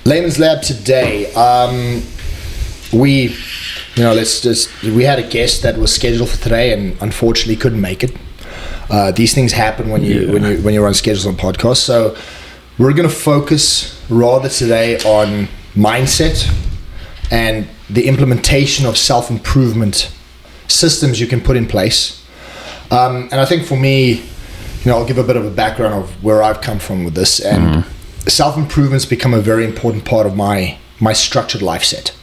Layman's Lab today. We had a guest that was scheduled for today and unfortunately couldn't make it. These things happen when you're on schedules on podcasts. So we're going to focus rather today on mindset and the implementation of self-improvement systems you can put in place. And I think for me, I'll give a bit of a background of where I've come from with this. And self-improvement's become a very important part of my structured life set.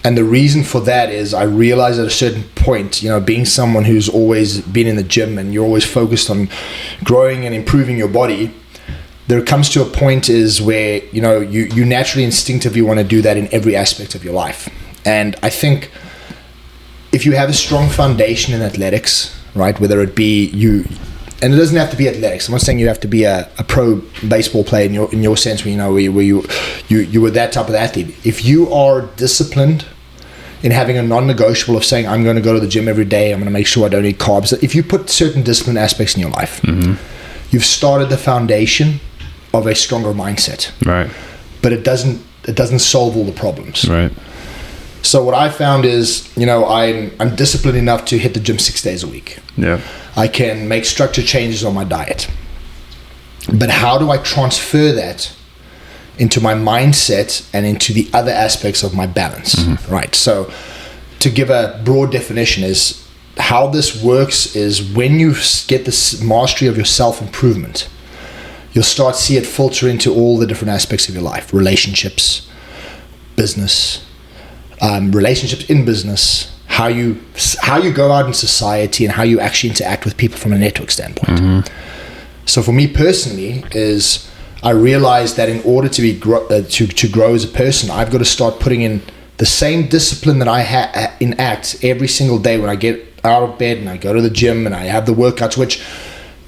And the reason for that is I realized at a certain point, being someone who's always been in the gym and you're always focused on growing and improving your body, there comes to a point is where, you naturally instinctively want to do that in every aspect of your life. And I think if you have a strong foundation in athletics, right, whether it be you, and it doesn't have to be athletics. I'm not saying you have to be a pro baseball player in your sense, where you were that type of athlete. If you are disciplined in having a non-negotiable of saying, I'm going to go to the gym every day, I'm going to make sure I don't eat carbs. If you put certain discipline aspects in your life, you've started the foundation of a stronger mindset. Right. But it doesn't solve all the problems. Right. So what I found is, I'm disciplined enough to hit the gym 6 days a week. Yeah. I can make structure changes on my diet. But how do I transfer that into my mindset and into the other aspects of my balance? Right. So to give a broad definition is how this works is when you get this mastery of your self-improvement, you'll start to see it filter into all the different aspects of your life, relationships, business, relationships in business, how you go out in society and how you actually interact with people from a network standpoint. So for me personally is I realized that in order to grow as a person, I've got to start putting in the same discipline that I enact every single day when I get out of bed and I go to the gym and I have the workouts, which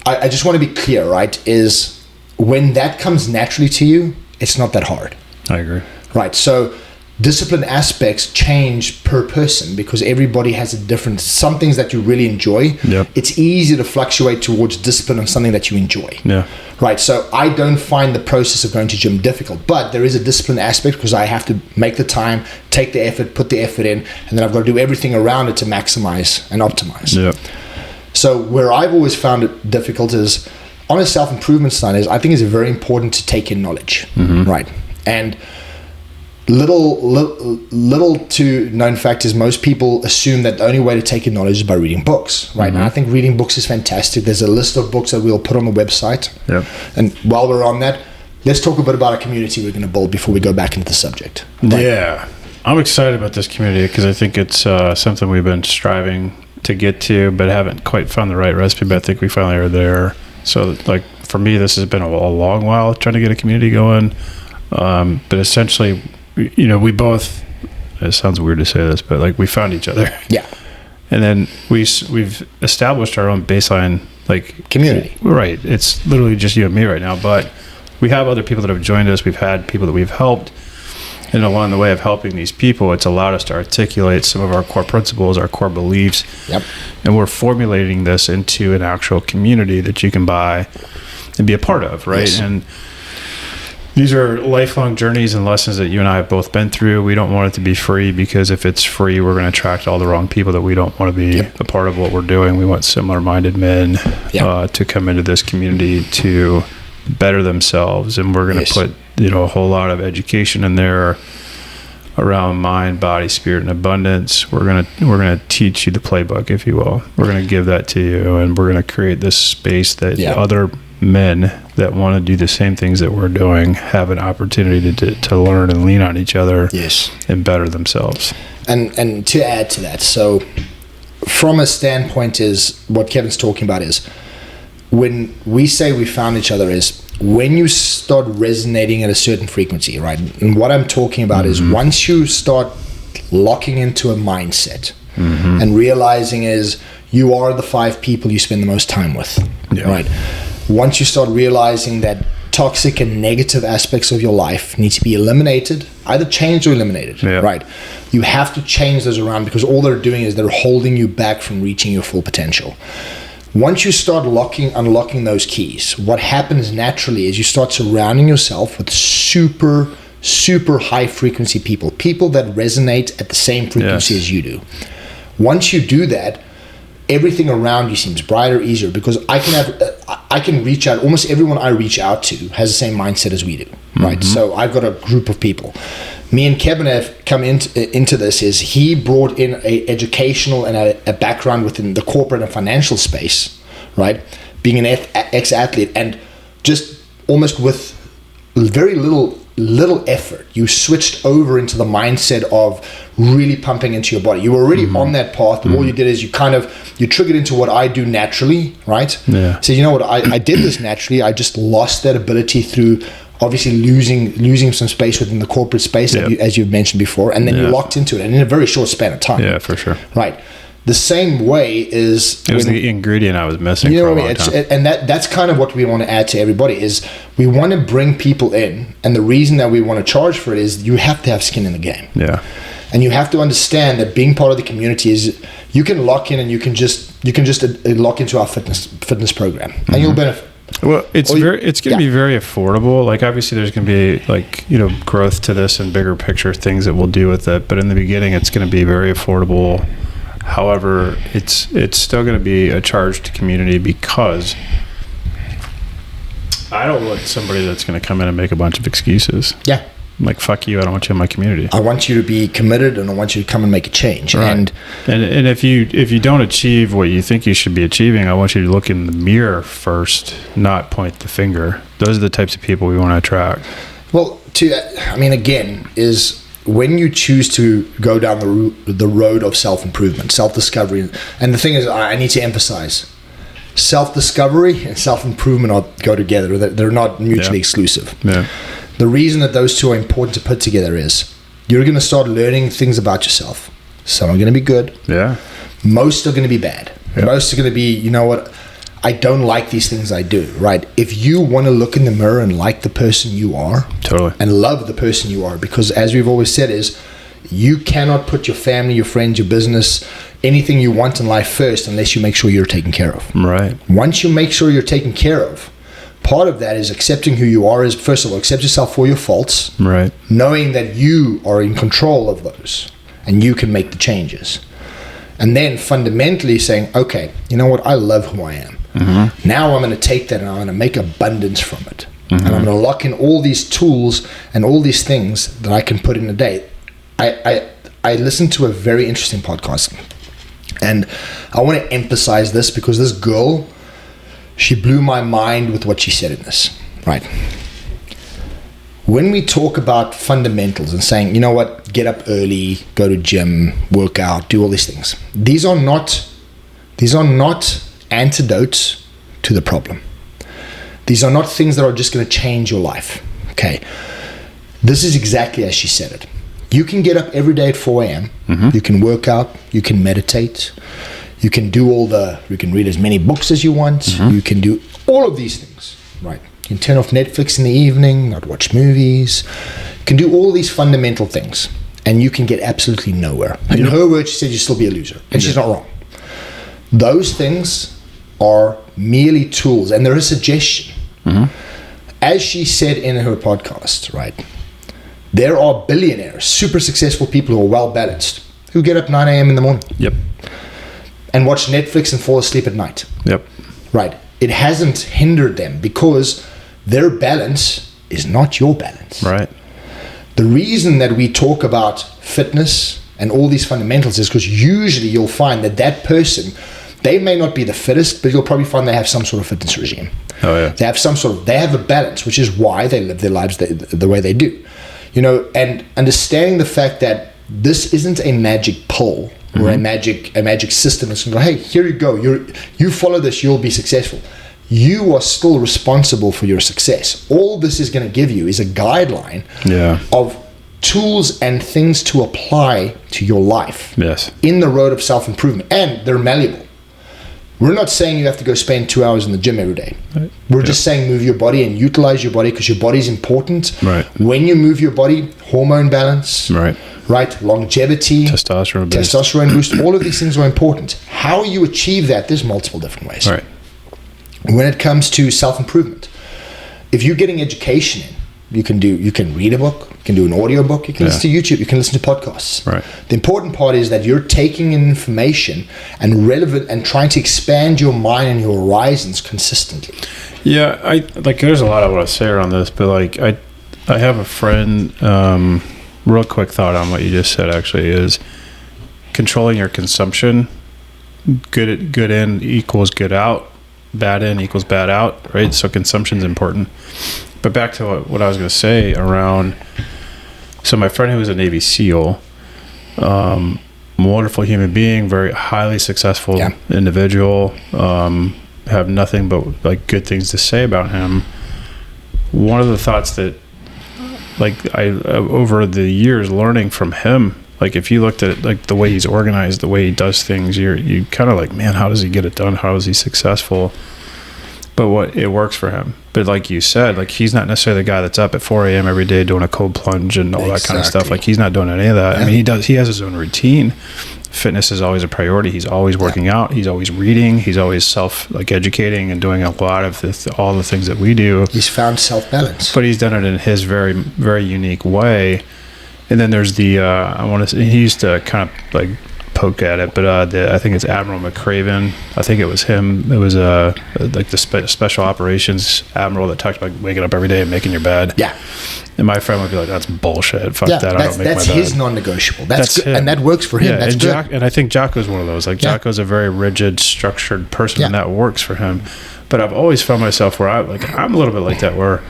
I just want to be clear, right, is when that comes naturally to you, it's not that hard. I agree. Right. So discipline aspects change per person because everybody has a different, some things that you really enjoy. Yep. It's easy to fluctuate towards discipline on something that you enjoy. Yeah. Right. So I don't find the process of going to gym difficult, but there is a discipline aspect because I have to make the time, take the effort, put the effort in, and then I've got to do everything around it to maximize and optimize. Yeah. So where I've always found it difficult is on a self-improvement side is I think it's very important to take in knowledge. Right. And little to known fact is most people assume that the only way to take in knowledge is by reading books, right? And I think reading books is fantastic. There's a list of books that we'll put on the website. Yep. And while we're on that, let's talk a bit about a community we're going to build before we go back into the subject. Right? Yeah, I'm excited about this community because I think it's something we've been striving to get to, but haven't quite found the right recipe. But I think we finally are there. So, like for me, this has been a long while trying to get a community going. But essentially, we both, it sounds weird to say this, but like we found each other. Yeah. And then we've established our own baseline, like community. Right. It's literally just you and me right now, but we have other people that have joined us. We've had people that we've helped. And along the way of helping these people, it's allowed us to articulate some of our core principles, our core beliefs. Yep. And we're formulating this into an actual community that you can buy and be a part of, right? Yes. And these are lifelong journeys and lessons that you and I have both been through. We don't want it to be free because if it's free, we're going to attract all the wrong people that we don't want to be a part of what we're doing. We want similar-minded men to come into this community to better themselves, and we're going to put a whole lot of education in there around mind, body, spirit, and abundance. We're gonna teach you the playbook, if you will. We're going to give that to you, and we're going to create this space that other men that want to do the same things that we're doing have an opportunity to learn and lean on each other and better themselves. And to add to that, so from a standpoint is what Kevin's talking about is when we say we found each other is when you start resonating at a certain frequency, right? And what I'm talking about is once you start locking into a mindset and realizing is you are the 5 people you spend the most time with, right? Once you start realizing that toxic and negative aspects of your life need to be eliminated, either changed or eliminated, right? You have to change those around because all they're doing is they're holding you back from reaching your full potential. Once you start unlocking those keys, what happens naturally is you start surrounding yourself with super super high frequency people that resonate at the same frequency as you do. Once you do that, everything around you seems brighter, easier, because I can reach out. Almost everyone I reach out to has the same mindset as we do, right? So I've got a group of people. Me and Kevin have come into this. Is he brought in a educational and a background within the corporate and financial space, right? Being an ex-athlete, and just almost with very little effort, you switched over into the mindset of really pumping into your body. You were already on that path, but all you did is you triggered into what I do naturally, right? Yeah. So you know what, I did this naturally. I just lost that ability through obviously losing some space within the corporate space, as you've mentioned before, and then you locked into it, and in a very short span of time. Yeah, for sure. Right. The same way is... It was the ingredient I was missing for a long time. And that's kind of what we want to add to everybody, is we want to bring people in, and the reason that we want to charge for it is you have to have skin in the game. Yeah. And you have to understand that being part of the community is you can lock in and you can just lock into our fitness program, and you'll benefit. Well, it's going to be very affordable. Like, obviously there's going to be, like, you know, growth to this and bigger picture things that we'll do with it, but in the beginning it's going to be very affordable. However, it's still going to be a charged community, because I don't want somebody that's going to come in and make a bunch of excuses. Yeah. I'm like, fuck you, I don't want you in my community. I want you to be committed, and I want you to come and make a change. Right. And if you don't achieve what you think you should be achieving, I want you to look in the mirror first, not point the finger. Those are the types of people we want to attract. Well, again, is when you choose to go down the road of self-improvement, self-discovery, and the thing is, I need to emphasize, self-discovery and self-improvement go together. They're not mutually exclusive. Yeah. The reason that those two are important to put together is you're going to start learning things about yourself. Some are going to be good. Yeah. Most are going to be bad. Yeah. Most are going to be, you know what, I don't like these things I do, right? If you want to look in the mirror and like the person you are, totally, and love the person you are, because as we've always said, is you cannot put your family, your friends, your business, anything you want in life first unless you make sure you're taken care of. Right. Once you make sure you're taken care of, part of that is accepting who you are. Is, first of all, accept yourself for your faults. Right. Knowing that you are in control of those and you can make the changes. And then fundamentally saying, okay, you know what? I love who I am. Mm-hmm. Now I'm going to take that and I'm going to make abundance from it. Mm-hmm. And I'm going to lock in all these tools and all these things that I can put in a day. I listened to a very interesting podcast, and I want to emphasize this because this girl, she blew my mind with what she said in this, right? When we talk about fundamentals and saying, you know what, get up early, go to gym, work out, do all these things. These are not antidotes to the problem. These are not things that are just going to change your life. Okay. This is exactly as she said it. You can get up every day at 4 a.m. Mm-hmm. You can work out, you can meditate, you can read as many books as you want. Mm-hmm. You can do all of these things, right? You can turn off Netflix in the evening, not watch movies. You can do all these fundamental things, and you can get absolutely nowhere. In her words, she said you'll still be a loser, and she's not wrong. Those things are merely tools, and they're a suggestion. Mm-hmm. As she said in her podcast, right? There are billionaires, super successful people who are well balanced, who get up 9 a.m. in the morning. Yep. And watch Netflix and fall asleep at night. Yep. Right. It hasn't hindered them because their balance is not your balance. Right. The reason that we talk about fitness and all these fundamentals is because usually you'll find that person, they may not be the fittest, but you'll probably find they have some sort of fitness regime. Oh yeah. They have a balance, which is why they live their lives the way they do. You know, and understanding the fact that this isn't a magic pill or a magic system. It's like, hey, here you go. You follow this, you'll be successful. You are still responsible for your success. All this is going to give you is a guideline of tools and things to apply to your life. Yes. In the road of self-improvement, and they're malleable. We're not saying you have to go spend 2 hours in the gym every day. Right. We're just saying move your body and utilize your body because your body is important. Right. When you move your body, hormone balance. Right. Right. Longevity. Testosterone boost. All of these things are important. How you achieve that, there's multiple different ways. Right. When it comes to self-improvement, if you're getting education in, you can read a book, you can do an audio book, you can listen to YouTube, you can listen to podcasts. Right. The important part is that you're taking in information and relevant and trying to expand your mind and your horizons consistently. Yeah, there's a lot I want to say around this, but like I have a friend, real quick thought on what you just said actually is controlling your consumption. Good in equals good out, bad in equals bad out, right? So consumption's important. But back to what I was going to say around, so my friend who was a Navy SEAL, wonderful human being, very highly successful individual, have nothing but like good things to say about him. One of the thoughts that like I over the years learning from him, like if you looked at like the way he's organized, the way he does things, you kind of like, man, how does he get it done? How is he successful? But it works for him. But like you said, like he's not necessarily the guy that's up at 4 a.m. every day doing a cold plunge and all that kind of stuff. Like he's not doing any of that. I mean, he has his own routine. Fitness is always a priority. He's always working out. He's always reading. He's always educating and doing a lot of all the things that we do. He's found self-balance. But he's done it in his very, very unique way. And then there's the, he used to kind of like poke at it, but I think it's Admiral McCraven. I think it was him. It was like the special operations admiral that talked about waking up every day and making your bed. Yeah. And my friend would be like, "That's bullshit. Fuck that. I don't make my bed." That's his non-negotiable. That's good, and that works for him. Yeah, that's good. And I think Jocko's one of those. Like Jocko's a very rigid, structured person, and that works for him. But I've always found myself where I'm a little bit like that. Where,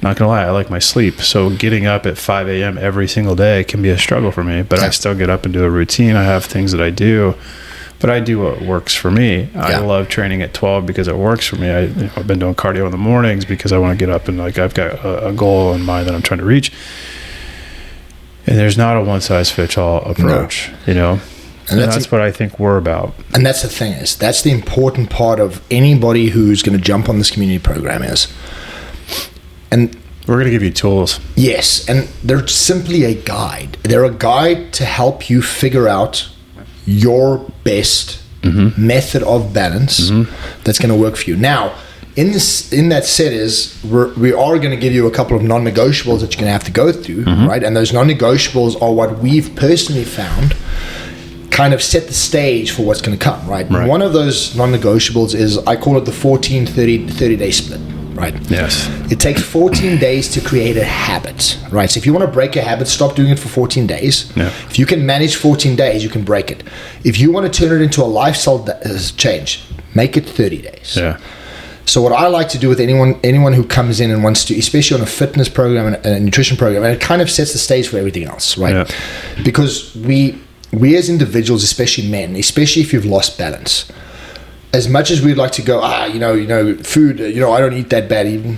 not gonna lie, I like my sleep. So getting up at 5 a.m. every single day can be a struggle for me. But I still get up and do a routine. I have things that I do. But I do what works for me. I love training at 12 because it works for me. I've been doing cardio in the mornings because I want to get up and like I've got a goal in mind that I'm trying to reach. And there's not a one-size-fits-all approach, you know? And that's what I think we're about. And that's the thing is, that's the important part of anybody who's going to jump on this community program is. And we're going to give you tools. Yes, and they're simply a guide. They're a guide to help you figure out your best method of balance that's going to work for you. Now, in that set is we are going to give you a couple of non-negotiables that you're going to have to go through, right? And those non-negotiables are what we've personally found kind of set the stage for what's going to come, right? One of those non-negotiables is, I call it the 14-30-day split. Right. Yes. It takes 14 days to create a habit. Right. So if you want to break a habit, stop doing it for 14 days. Yeah. If you can manage 14 days, you can break it. If you want to turn it into a lifestyle change, make it 30 days. Yeah. So what I like to do with anyone who comes in and wants to, especially on a fitness program and a nutrition program, and it kind of sets the stage for everything else, right? Yeah. Because we as individuals, especially men, especially if you've lost balance, as much as we'd like to go, food, I don't eat that bad. Even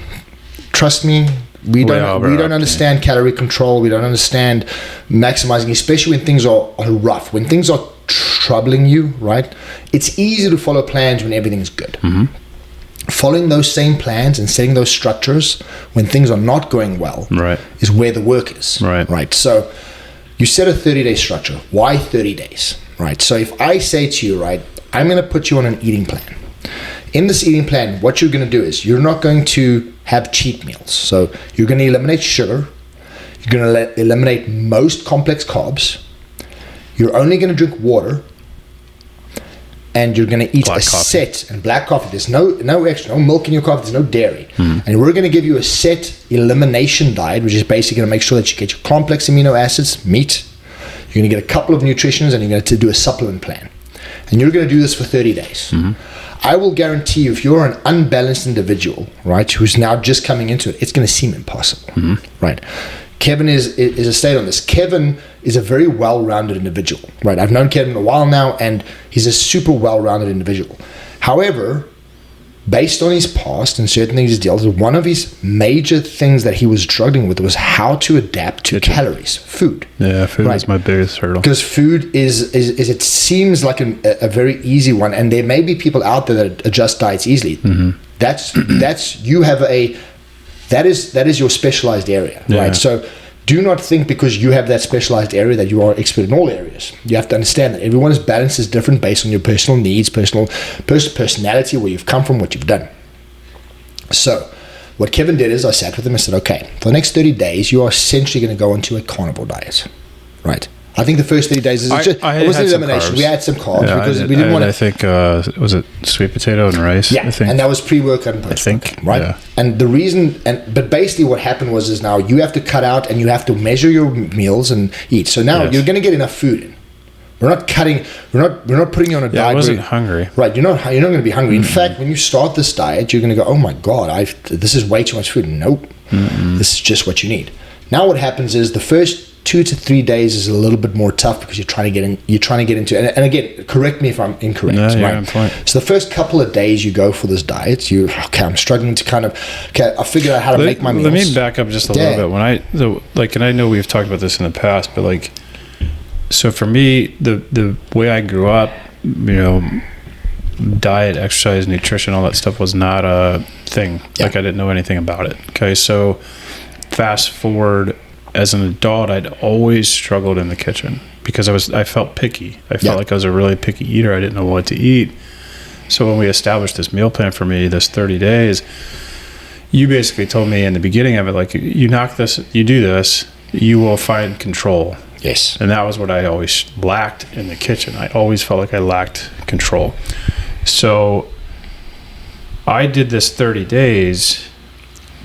trust me, we don't understand calorie control. We don't understand maximizing, especially when things are rough, when things are troubling you. Right? It's easy to follow plans when everything's good. Following those same plans and setting those structures when things are not going well, is where the work is. Right. So you set a 30-day structure. Why 30 days? Right. So if I say to you, right, I'm going to put you on an eating plan. In this eating plan, what you're going to do is you're not going to have cheat meals. So you're going to eliminate sugar. You're going to eliminate most complex carbs. You're only going to drink water. And you're going to eat black coffee. And black coffee. There's no extra, no milk in your coffee. There's no dairy. And we're going to give you a set elimination diet, which is basically going to make sure that you get your complex amino acids, meat. You're going to get a couple of nutritionals, and you're going to do a supplement plan. And you're going to do this for 30 days. I will guarantee you, if you're an unbalanced individual, right, who's now just coming into it, it's going to seem impossible, right? Kevin is a state on this. Kevin is a very well-rounded individual, right? I've known Kevin a while now, and he's a super well-rounded individual. However, based on his past and certain things he's dealt with, one of his major things that he was struggling with was how to adapt to calories, food. Yeah, food is my biggest hurdle. Because food is it seems like a very easy one, and there may be people out there that adjust diets easily. That is your specialized area, right? So do not think because you have that specialized area that you are expert in all areas. You have to understand that everyone's balance is different based on your personal needs, personality, where you've come from, what you've done. So what Kevin did is I sat with him and said, okay, for the next 30 days, you are essentially going to go into a carnivore diet, right? I think the first 30 days is it wasn't elimination. We had some carbs because we didn't want to. I think was it sweet potato and rice? Yeah, I think. And that was pre-workout and post-workout, right? Yeah. And the reason, but basically what happened is now you have to cut out and you have to measure your meals and eat. So now you're going to get enough food in. We're not cutting. We're not putting you on a diet. I wasn't hungry. Right, you're not going to be hungry. In fact, when you start this diet, you're going to go, oh my god, this is way too much food. Nope, this is just what you need. Now what happens is the first 2 to 3 days is a little bit more tough because you're trying to get into and again, correct me if I'm incorrect. No, right? on point. So the first couple of days you go for this diet, I'm struggling to I figured out how to make my meals. Let me back up just a little bit. And I know we've talked about this in the past, but like, so for me, the way I grew up, diet, exercise, nutrition, all that stuff was not a thing. Yeah. Like I didn't know anything about it. Okay, so fast forward. As an adult, I'd always struggled in the kitchen because I felt picky. I felt like I was a really picky eater. I didn't know what to eat. So when we established this meal plan for me, this 30 days, you basically told me in the beginning of it, like, you knock this, you do this, you will find control. Yes. And that was what I always lacked in the kitchen. I always felt like I lacked control. So I did this 30 days,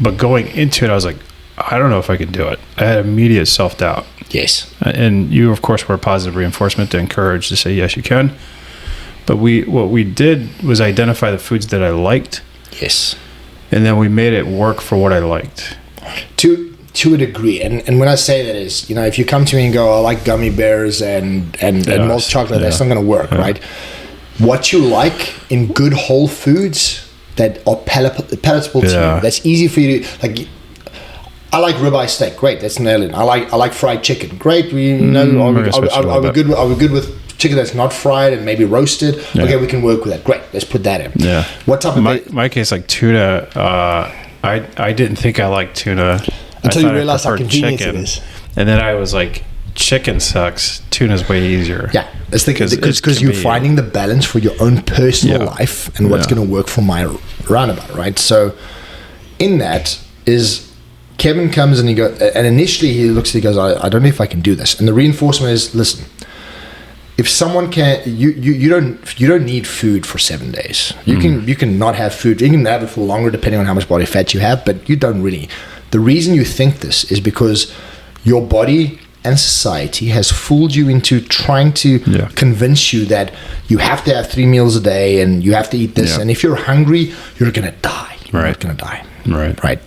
but going into it, I was like, I don't know if I can do it. I had immediate self-doubt. Yes. And you, of course, were positive reinforcement to encourage to say, yes, you can. But what we did was identify the foods that I liked. Yes. And then we made it work for what I liked. To a degree. And when I say that is, if you come to me and go, I like gummy bears and milk chocolate, that's not going to work, right? What you like in good whole foods that are palatable to you, that's easy for you to, like, I like ribeye steak. Great, that's nailing. I like fried chicken. Great. Are we good with chicken that's not fried and maybe roasted? Yeah. Okay, we can work with that. Great, let's put that in. Yeah. What type of my case, like tuna? I didn't think I liked tuna until you realized how convenient it is. And then I was like, chicken sucks. Tuna's way easier. Yeah, it's because you're finding the balance for your own personal life and what's going to work for my roundabout, right? So, in that is. Kevin comes and and initially he looks, he goes, I don't know if I can do this. And the reinforcement is, listen, if someone can, you don't need food for 7 days. You can not have food. You can have it for longer depending on how much body fat you have, but you don't really. The reason you think this is because your body and society has fooled you into trying to convince you that you have to have 3 meals a day and you have to eat this. And if you're hungry, you're going to die. You're not going to die. Right.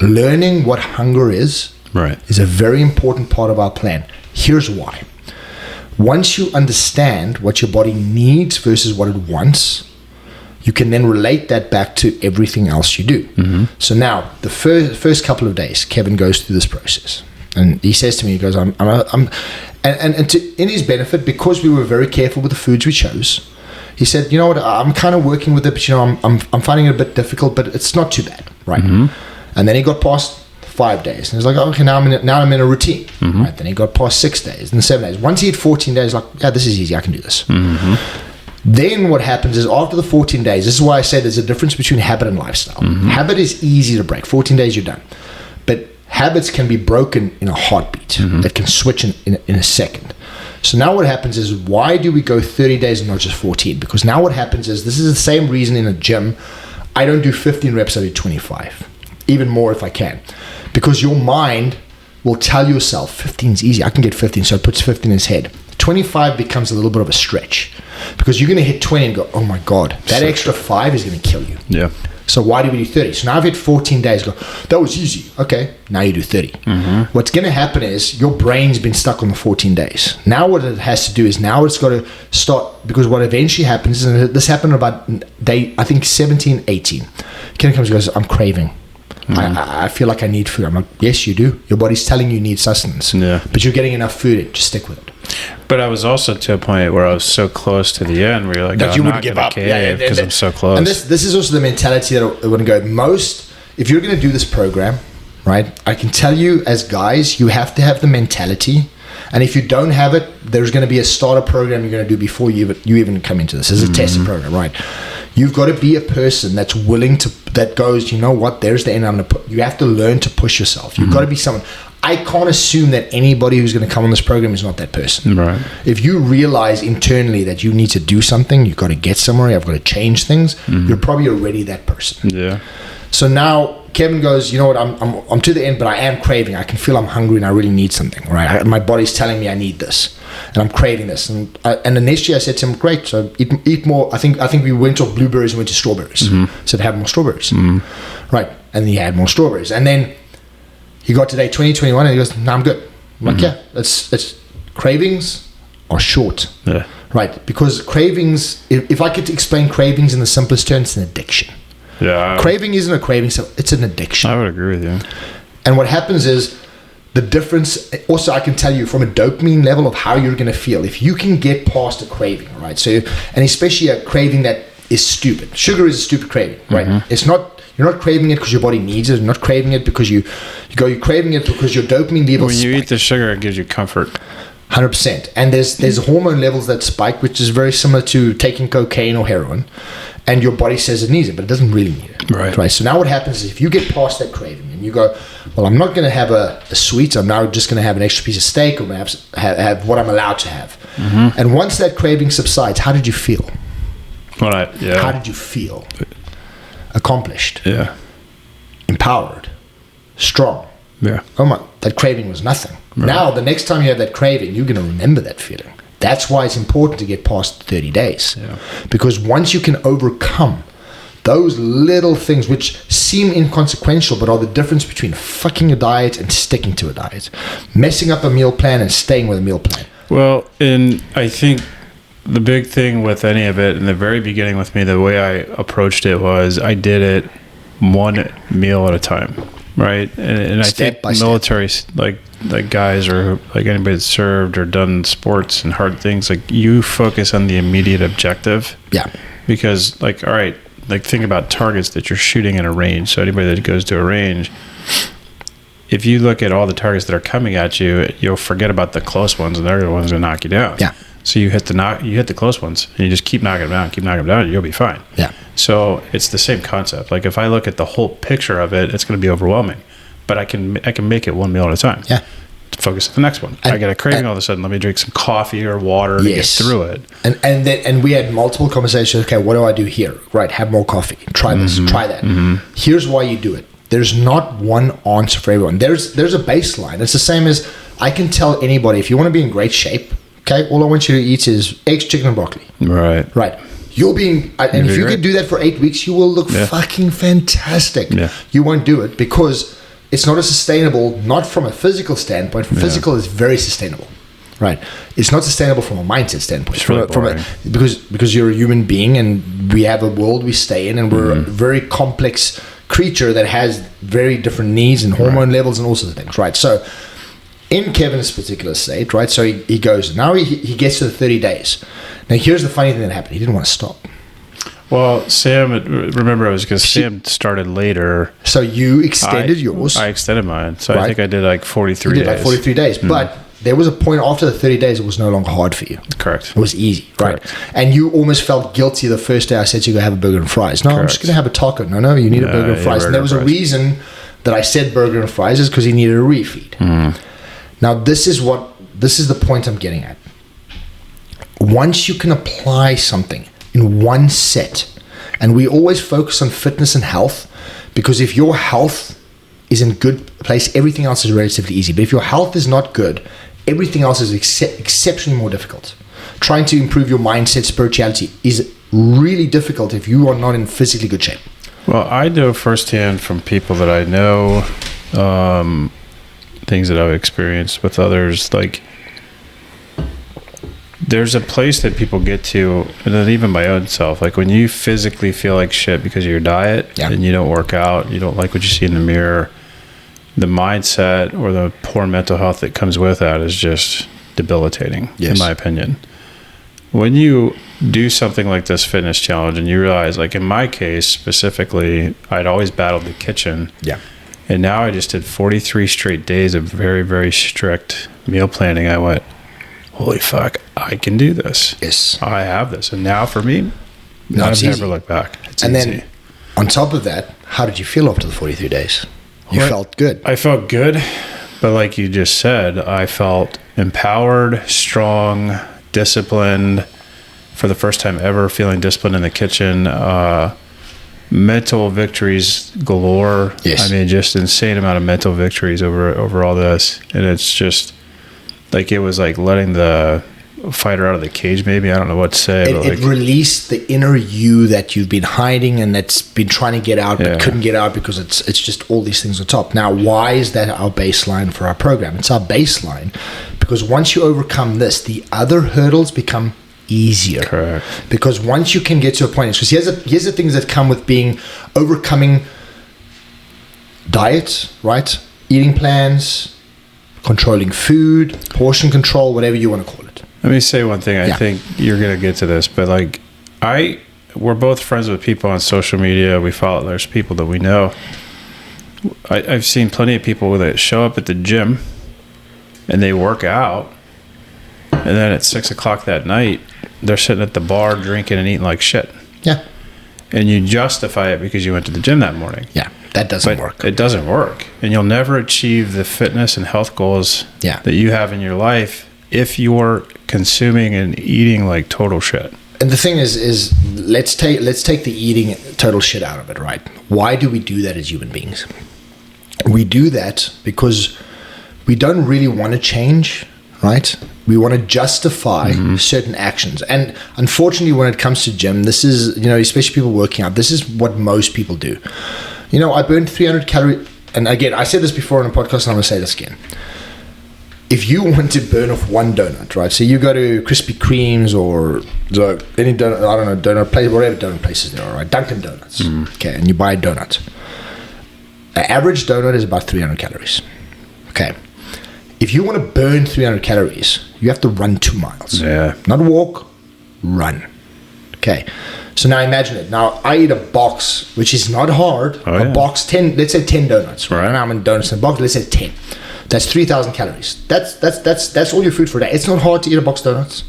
Learning what hunger is a very important part of our plan. Here's why. Once you understand what your body needs versus what it wants, you can then relate that back to everything else you do. Mm-hmm. So now, the first couple of days, Kevin goes through this process. And he says to me, he goes, in his benefit, because we were very careful with the foods we chose, he said, you know what, I'm kind of working with it, but I'm finding it a bit difficult, but it's not too bad, right? Mm-hmm. And then he got past 5 days. And he's like, okay, now I'm in a routine. Mm-hmm. Right? Then he got past 6 days and 7 days. Once he hit 14 days, like, yeah, this is easy. I can do this. Mm-hmm. Then what happens is after the 14 days, this is why I say there's a difference between habit and lifestyle. Mm-hmm. Habit is easy to break. 14 days, you're done. But habits can be broken in a heartbeat. Mm-hmm. It can switch in a second. So now what happens is, why do we go 30 days and not just 14? Because now what happens is, this is the same reason in a gym, I don't do 15 reps, I do 25. Even more if I can, because your mind will tell yourself 15 is easy, I can get 15, so it puts 15 in his head. 25 becomes a little bit of a stretch because you're going to hit 20 and go, oh my god, that extra 5 is going to kill you. Yeah. So why do we do 30? So now I've hit 14 days, go, that was easy. Okay, now you do 30. Mm-hmm. What's going to happen is your brain's been stuck on the 14 days. Now what it has to do is, now it's got to start, because what eventually happens, and this happened about day, I think 17, 18. Ken comes and goes, I'm craving. Mm-hmm. I feel like I need food. I'm like, yes, you do. Your body's telling you need sustenance. Yeah. But you're getting enough food in. Just stick with it. But I was also to a point where I was so close to the end where you're like, that you wouldn't give up. Because I'm so close. And this is also the mentality that I want to go. If you're going to do this program, right, I can tell you as guys, you have to have the mentality. And if you don't have it, there's going to be a starter program you're going to do before you even come into this. This is a tested program, right? You've got to be a person that's willing to that goes, you know what, there's the end I'm going to put. You have to learn to push yourself. You've got to be someone. I can't assume that anybody who's going to come on this program is not that person. Right. If you realize internally that you need to do something, you've got to get somewhere, I've got to change things, you're probably already that person. Yeah. So now Kevin goes, you know what, I'm to the end, but I am craving. I can feel I'm hungry and I really need something, right? My body's telling me I need this, and I'm craving this. And the next year I said to him, great, so eat more. I think we went off blueberries and went to strawberries. Said have more strawberries, right? And he had more strawberries, and then he got to day 2021 and he goes, no, I'm good. I'm like, yeah, it's cravings are short, right? Because cravings, if I could explain cravings in the simplest terms, it's an addiction. Yeah. Craving isn't a craving, it's an addiction. I would agree with you. And what happens is the difference, also I can tell you from a dopamine level of how you're going to feel. If you can get past a craving, right? So, and especially a craving that is stupid. Sugar is a stupid craving, right? It's not, you're not craving it because your body needs it. You're not craving it because you're craving it because your dopamine levels When you eat the sugar, it gives you comfort. 100%. And there's hormone levels that spike, which is very similar to taking cocaine or heroin. And your body says it needs it, but it doesn't really need it. Right. So now what happens is if you get past that craving and you go, well, I'm not going to have a sweet. I'm now just going to have an extra piece of steak, or have what I'm allowed to have. And once that craving subsides, how did you feel? How did you feel? Accomplished. Yeah. Empowered. Strong. Yeah. Oh my, that craving was nothing. Right. Now, the next time you have that craving, you're going to remember that feeling. That's why it's important to get past 30 days. Yeah. Because once you can overcome those little things which seem inconsequential but are the difference between fucking a diet and sticking to a diet, messing up a meal plan and staying with a meal plan. Well, and I think the big thing with any of it in the very beginning with me, the way I approached it was I did it one meal at a time, right? And I think military, like guys or like anybody that's served or done sports and hard things, like you focus on the immediate objective. Yeah. Because like, all right, like think about targets that you're shooting in a range. So anybody that goes to a range, if you look at all the targets that are coming at you, you'll forget about the close ones, and they're the ones that knock you down. Yeah. So you hit the close ones, and you just keep knocking them down, and you'll be fine. Yeah. So it's the same concept. Like if I look at the whole picture of it, it's going to be overwhelming, but I can make it one meal at a time. Yeah. Focus on the next one. I get a craving all of a sudden. Let me drink some coffee or water to get through it. And we had multiple conversations. Okay, what do I do here? Right, have more coffee. Try this. Try that. Here's why you do it. There's not one answer for everyone. There's a baseline. It's the same as I can tell anybody, if you want to be in great shape, okay, all I want you to eat is eggs, chicken, and broccoli. Right. Right. You're being, and if you could do that for 8 weeks, you will look fucking fantastic. Yeah. You won't do it because it's not as sustainable, not from a physical standpoint. From physical, it's very sustainable. Right. It's not sustainable from a mindset standpoint. Because you're a human being and we have a world we stay in, and we're a very complex creature that has very different needs and hormone levels and all sorts of things. Right. So in Kevin's particular state, right, so he goes, now he gets to the 30 days. Now here's the funny thing that happened. He didn't want to stop. Well, Sam, remember it was because Sam started later. So you extended yours. I extended mine. So I think I did like 43 days. You did like 43 days. But there was a point after the 30 days it was no longer hard for you. Correct. It was easy, right? Correct. And you almost felt guilty the first day I said you go have a burger and fries. No, I'm just going to have a taco. No, you need a burger and fries. And there was a reason that I said burger and fries is because he needed a refeed. Now, this is the point I'm getting at. Once you can apply something in one set, and we always focus on fitness and health, because if your health is in good place, everything else is relatively easy. But if your health is not good, everything else is exceptionally more difficult. Trying to improve your mindset, spirituality is really difficult if you are not in physically good shape. Well, I know firsthand from people that I know, things that I've experienced with others, like there's a place that people get to, and then even my own self, like when you physically feel like shit because of your diet and you don't work out, you don't like what you see in the mirror, the mindset or the poor mental health that comes with that is just debilitating, in my opinion. When you do something like this fitness challenge and you realize, like in my case specifically, I'd always battled the kitchen. Yeah. And now I just did 43 straight days of very, very strict meal planning. I went, holy fuck, I can do this. Yes. I have this. And now for me, I've never looked back. It's easy. Then On top of that, how did you feel after the 43 days? You felt good. I felt good, but like you just said, I felt empowered, strong, disciplined, for the first time ever, feeling disciplined in the kitchen. Mental victories galore. Yes. I mean, just insane amount of mental victories over all this. And it's just like, it was like letting the fighter out of the cage, maybe. I don't know what to say. It released the inner you that you've been hiding and that's been trying to get out but couldn't get out because it's just all these things on top. Now, why is that our baseline for our program? It's our baseline because once you overcome this, the other hurdles become easier. Correct. Because once you can get to a point, because here's the things that come with overcoming diet, right? Eating plans, controlling food, portion control, whatever you want to call it. Let me say one thing. I think you're going to get to this, but like we're both friends with people on social media. We follow, there's people that we know. I've seen plenty of people that show up at the gym and they work out, and then at 6 o'clock that night, they're sitting at the bar drinking and eating like shit. Yeah. And you justify it because you went to the gym that morning. Yeah, that doesn't work. It doesn't work. And you'll never achieve the fitness and health goals that you have in your life if you're consuming and eating like total shit. And the thing is let's take the eating total shit out of it, right? Why do we do that as human beings? We do that because we don't really want to change, right? We want to justify certain actions. And unfortunately, when it comes to gym, this is, especially people working out, this is what most people do. I burned 300 calories. And again, I said this before on a podcast, and I'm going to say this again. If you want to burn off one donut, right? So you go to Krispy Kreme's or any donut, I don't know, donut place, whatever donut places there are, right? Dunkin' Donuts. Okay, and you buy a donut. An average donut is about 300 calories. Okay. If you want to burn 300 calories, you have to run 2 miles. Yeah. Not walk, run. Okay. So now imagine it. Now I eat a box, which is not hard. Box 10, let's say 10 donuts. Right now I'm in donuts in a box. Let's say 10. That's 3,000 calories. That's all your food for a day. It's not hard to eat a box of donuts.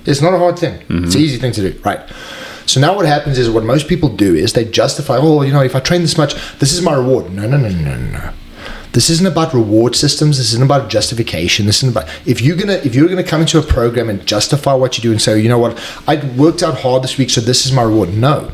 It's not a hard thing. It's an easy thing to do, right? So now what happens is what most people do is they justify, if I train this much, this is my reward. No. This isn't about reward systems. This isn't about justification. This isn't about if you're gonna come into a program and justify what you do and say, you know what, I worked out hard this week, so this is my reward. No.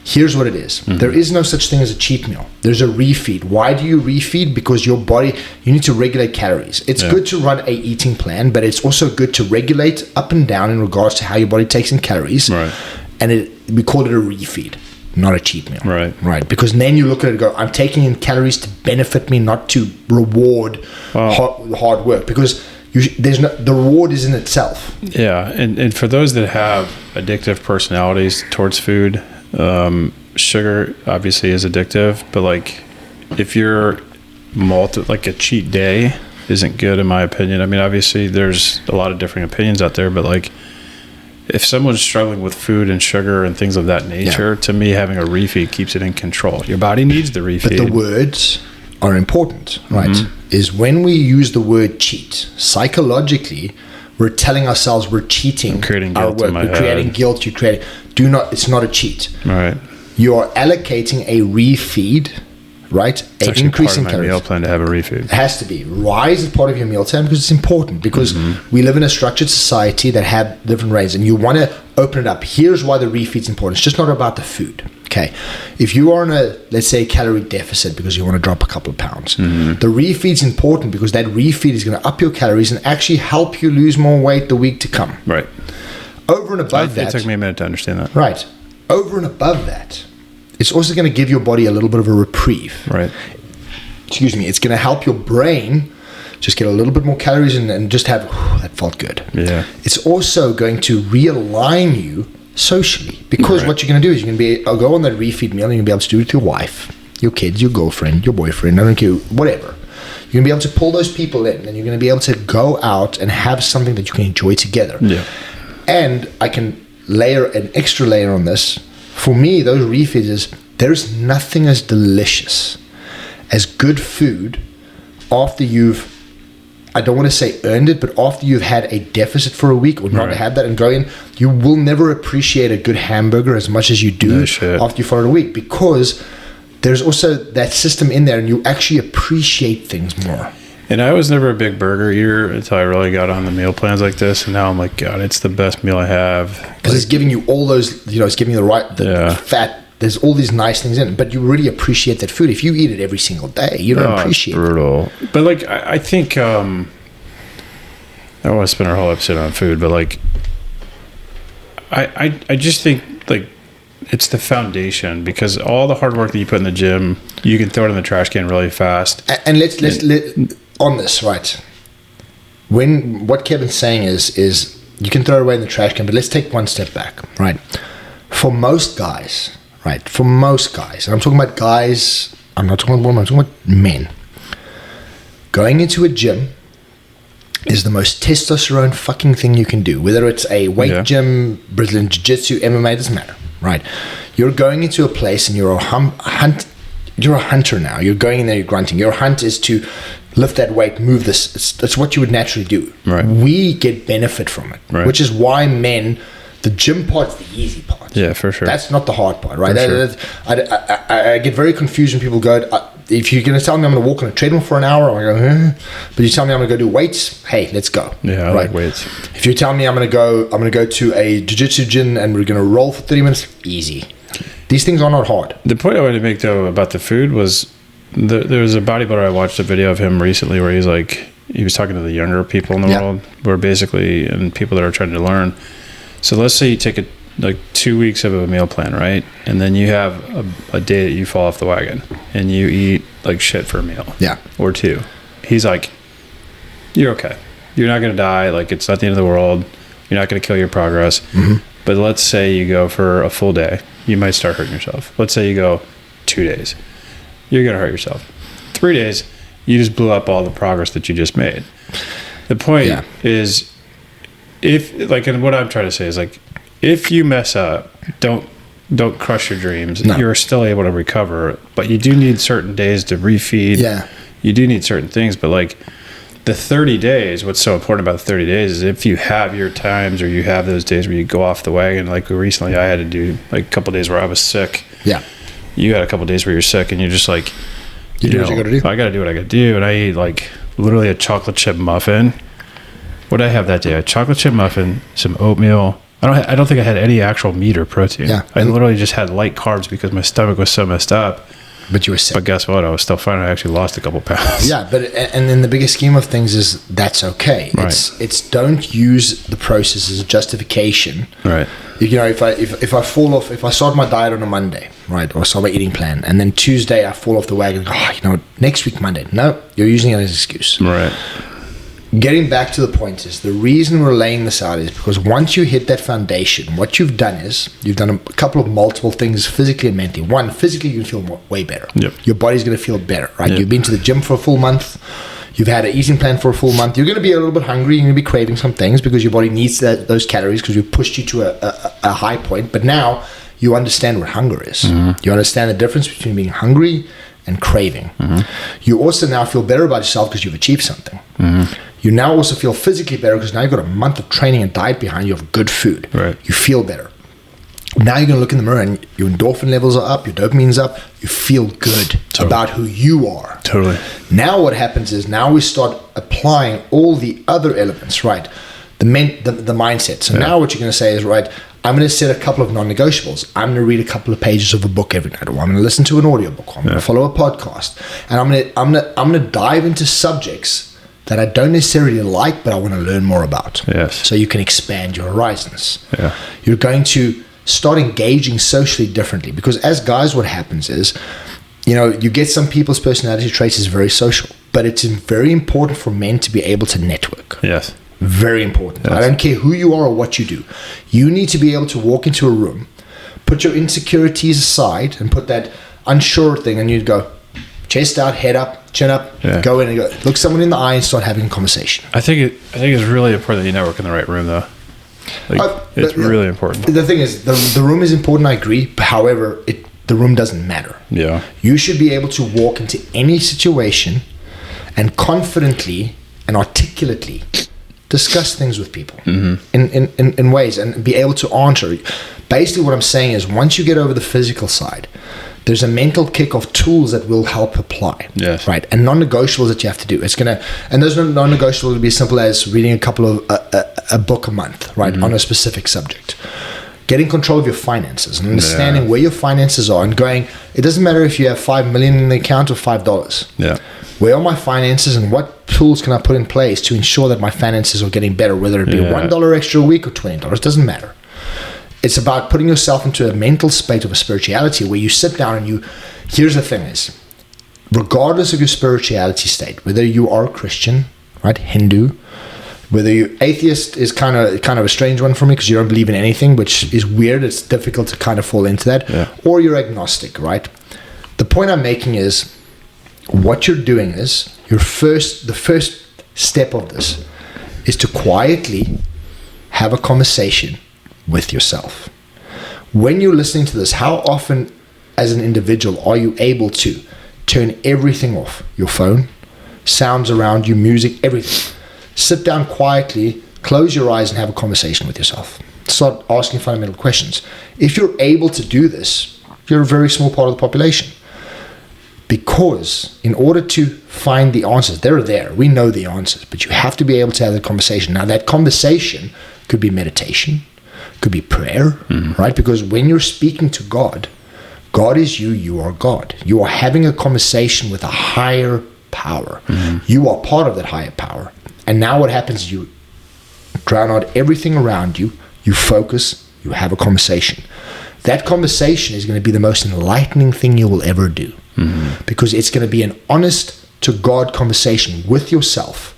Here's what it is. There is no such thing as a cheat meal. There's a refeed. Why do you refeed? Because your body, you need to regulate calories. It's good to run a eating plan, but it's also good to regulate up and down in regards to how your body takes in calories. Right. And we call it a refeed, not a cheat meal. Right. Because then you look at it and go, I'm taking in calories to benefit me, not to reward hard work. Because the reward is in itself. Yeah. And for those that have addictive personalities towards food, sugar obviously is addictive, but like if you're like a cheat day isn't good in my opinion. I mean, obviously there's a lot of different opinions out there, but like if someone's struggling with food and sugar and things of that nature, to me having a refeed keeps it in control. Your body needs the refeed. But the words are important, right? Is when we use the word cheat, psychologically we're telling ourselves we're cheating our work. We're creating guilt. It's not a cheat. Right. You are allocating a refeed, right? It's actually part of my meal plan to have a refeed. It has to be. Why is it part of your meal plan? Because it's important. Because we live in a structured society that have different rates, and you want to open it up. Here's why the refeed's important. It's just not about the food. Okay. If you are on let's say, calorie deficit because you want to drop a couple of pounds, the refeed's important because that refeed is going to up your calories and actually help you lose more weight the week to come. Right. Over and above that. It took me a minute to understand that. Right. Over and above that, it's also going to give your body a little bit of a reprieve. Right. Excuse me. It's going to help your brain just get a little bit more calories and just have, that felt good. Yeah. It's also going to realign you socially because what you're going to do is you're going to go on that refeed meal and you're going to be able to do it with your wife, your kids, your girlfriend, your boyfriend, I don't care, whatever. You're going to be able to pull those people in and you're going to be able to go out and have something that you can enjoy together. Yeah. And I can layer an extra layer on this. For me, those refeeds, there's nothing as delicious as good food after you've I don't want to say earned it, but after you've had a deficit for a week or not Right. had that and go in, you will never appreciate a good hamburger as much as you do after you followed a week, because there's also that system in there and you actually appreciate things more. And I was never a big burger eater until I really got on the meal plans like this, and now I'm like, God, it's the best meal I have. Because it's giving you all those, it's giving you the fat. There's all these nice things in it, but you really appreciate that food. If you eat it every single day, you don't appreciate it. Brutal. But like, I think, I don't want to spend our whole episode on food, but like, I just think like it's the foundation, because all the hard work that you put in the gym, you can throw it in the trash can really fast. And let's on this, right? What Kevin's saying is you can throw it away in the trash can, but let's take one step back, right? For most guys, and I'm talking about guys, I'm not talking about women, I'm talking about men. Going into a gym is the most testosterone fucking thing you can do. Whether it's a weight gym, Brazilian Jiu-Jitsu, MMA, doesn't matter, right? You're going into a place and you're a hunter now. You're going in there, you're grunting. Your hunt is to lift that weight, move this. It's what you would naturally do. Right. We get benefit from it, which is why men, the gym part's the easy part. Yeah, for sure. That's not the hard part, right? Sure. I get very confused when people go, if you're going to tell me I'm going to walk on a treadmill for an hour, I go, but you tell me I'm going to go do weights, hey, let's go. Yeah, I like weights. If you tell me I'm going to go to a jiu-jitsu gym and we're going to roll for 30 minutes, easy. These things are not hard. The point I wanted to make, though, about the food was there was a bodybuilder, I watched a video of him recently where he was talking to the younger people in the world, where basically, and people that are trying to learn. So let's say you take 2 weeks of a meal plan, right? And then you have a day that you fall off the wagon and you eat like shit for a meal. Yeah. Or two. He's like, you're okay. You're not going to die. Like, it's not the end of the world. You're not going to kill your progress. Mm-hmm. But let's say you go for a full day. You might start hurting yourself. Let's say you go 2 days. You're going to hurt yourself. 3 days, you just blew up all the progress that you just made. The point is, and what I'm trying to say is, like, if you mess up, don't crush your dreams. No. You're still able to recover, but you do need certain days to refeed. Yeah. You do need certain things, but like the 30 days, what's so important about the 30 days is if you have your times or you have those days where you go off the wagon, like recently I had to do like a couple of days where I was sick. Yeah. You had a couple of days where you're sick and you're just like, you do what you got to do. I got to do what I got to do. And I ate like literally a chocolate chip muffin. What did I have that day? A chocolate chip muffin, some oatmeal. I don't think I had any actual meat or protein. Yeah. I literally just had light carbs because my stomach was so messed up. But you were sick. But guess what? I was still fine. I actually lost a couple pounds. Yeah, but and in the bigger scheme of things is that's okay. Right. It's don't use the process as a justification. Right. If I fall off, if I start my diet on a Monday, right, or start my eating plan, and then Tuesday I fall off the wagon, next week Monday. No, you're using it as an excuse. Right. Getting back to the point is, the reason we're laying this out is because once you hit that foundation, what you've done is you've done a couple of multiple things physically and mentally. One, physically you can feel way better. Yep. Your body's going to feel better, right? Yep. You've been to the gym for a full month. You've had an eating plan for a full month. You're going to be a little bit hungry. You're going to be craving some things because your body needs those calories because we've pushed you to a high point. But now you understand what hunger is. Mm-hmm. You understand the difference between being hungry and craving. Mm-hmm. You also now feel better about yourself because you've achieved something. Mm-hmm. You now also feel physically better because now you've got a month of training and diet behind you of good food. Right. You feel better. Now you're going to look in the mirror and your endorphin levels are up, your dopamine's up, you feel good about who you are. Totally. Now what happens is now we start applying all the other elements, right? The mindset. So now what you're going to say is, right, I'm going to set a couple of non-negotiables. I'm going to read a couple of pages of a book every night, or I'm going to listen to an audiobook, or I'm going to follow a podcast, and I'm going to dive into subjects that I don't necessarily like, but I want to learn more about. Yes. So you can expand your horizons. Yeah. You're going to start engaging socially differently, because as guys, what happens is, you get some people's personality traits is very social, but it's very important for men to be able to network. Yes. Very important. Yes. I don't care who you are or what you do. You need to be able to walk into a room, put your insecurities aside, and put that unsure thing, and you'd go, chest out, head up, chin up, go in and go, look someone in the eye and start having a conversation. I think it's really important that you network in the right room, though. It's really important. The thing is, the room is important, I agree. However, the room doesn't matter. Yeah. You should be able to walk into any situation and confidently and articulate articulately discuss things with people in ways and be able to answer. Basically what I'm saying is once you get over the physical side, there's a mental kick of tools that will help apply. Yes. Right. And non-negotiables that you have to do. And those non-negotiables will be as simple as reading a couple of a book a month, right, on a specific subject. Getting control of your finances and understanding where your finances are and going, it doesn't matter if you have $5 million in the account or $5. Yeah. Where are my finances and what tools can I put in place to ensure that my finances are getting better, whether it be $1 extra a week or $20, it doesn't matter. It's about putting yourself into a mental state of a spirituality where you sit down and here's the thing is, regardless of your spirituality state, whether you are a Christian, right, Hindu, whether you're atheist is kind of a strange one for me because you don't believe in anything, which is weird. It's difficult to kind of fall into that. Yeah. Or you're agnostic, right? The point I'm making is what you're doing is the first step of this is to quietly have a conversation with yourself. When you're listening to this, how often as an individual are you able to turn everything off? Your phone, sounds around you, music, everything. Sit down quietly, close your eyes and have a conversation with yourself. Start asking fundamental questions. If you're able to do this, you're a very small part of the population. Because in order to find the answers, they're there. We know the answers, but you have to be able to have the conversation. Now, that conversation could be meditation, could be prayer, right? Because when you're speaking to God, God is you, you are God. You are having a conversation with a higher power. You are part of that higher power. And now what happens is you drown out everything around you, you focus, you have a conversation. That conversation is going to be the most enlightening thing you will ever do. Because it's going to be an honest to God conversation with yourself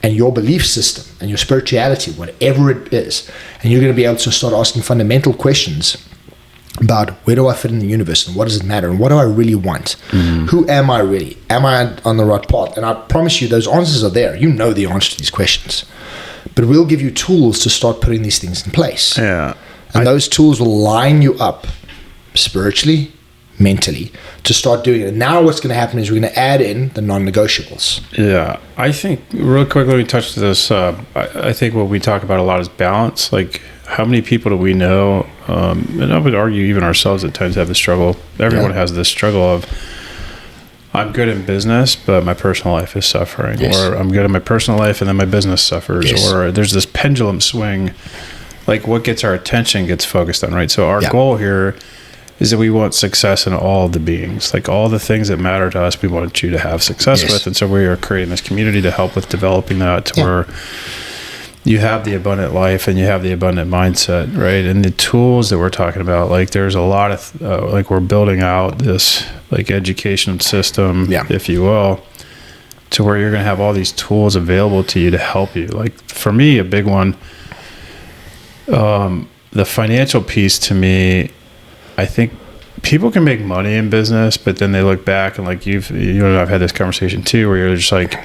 and your belief system and your spirituality, whatever it is. And you're going to be able to start asking fundamental questions about where do I fit in the universe and what does it matter and what do I really want? Who am I really? Am I on the right path? And I promise you those answers are there. You know the answer to these questions. But we'll give you tools to start putting these things in place. Yeah. And those tools will line you up spiritually, mentally, to start doing it. And now what's going to happen is we're going to add in the non-negotiables. Yeah. I think, real quick, let me touch this. I think what we talk about a lot is balance. Like, how many people do we know, and I would argue even ourselves at times have the struggle. Everyone has this struggle of, I'm good in business, but my personal life is suffering. Yes. Or I'm good in my personal life and then my business suffers. Yes. Or there's this pendulum swing. Like, what gets our attention gets focused on, right? So our goal here is that we want success in all of the beings. Like, all the things that matter to us, we want you to have success with. And so we are creating this community to help with developing that to where you have the abundant life and you have the abundant mindset, right? And the tools that we're talking about, like, there's a lot of, like, we're building out this, like, education system, if you will, to where you're going to have all these tools available to you to help you. Like, for me, a big one, the financial piece to me, I think people can make money in business, but then they look back and, like, you and I've had this conversation too, where you're just like,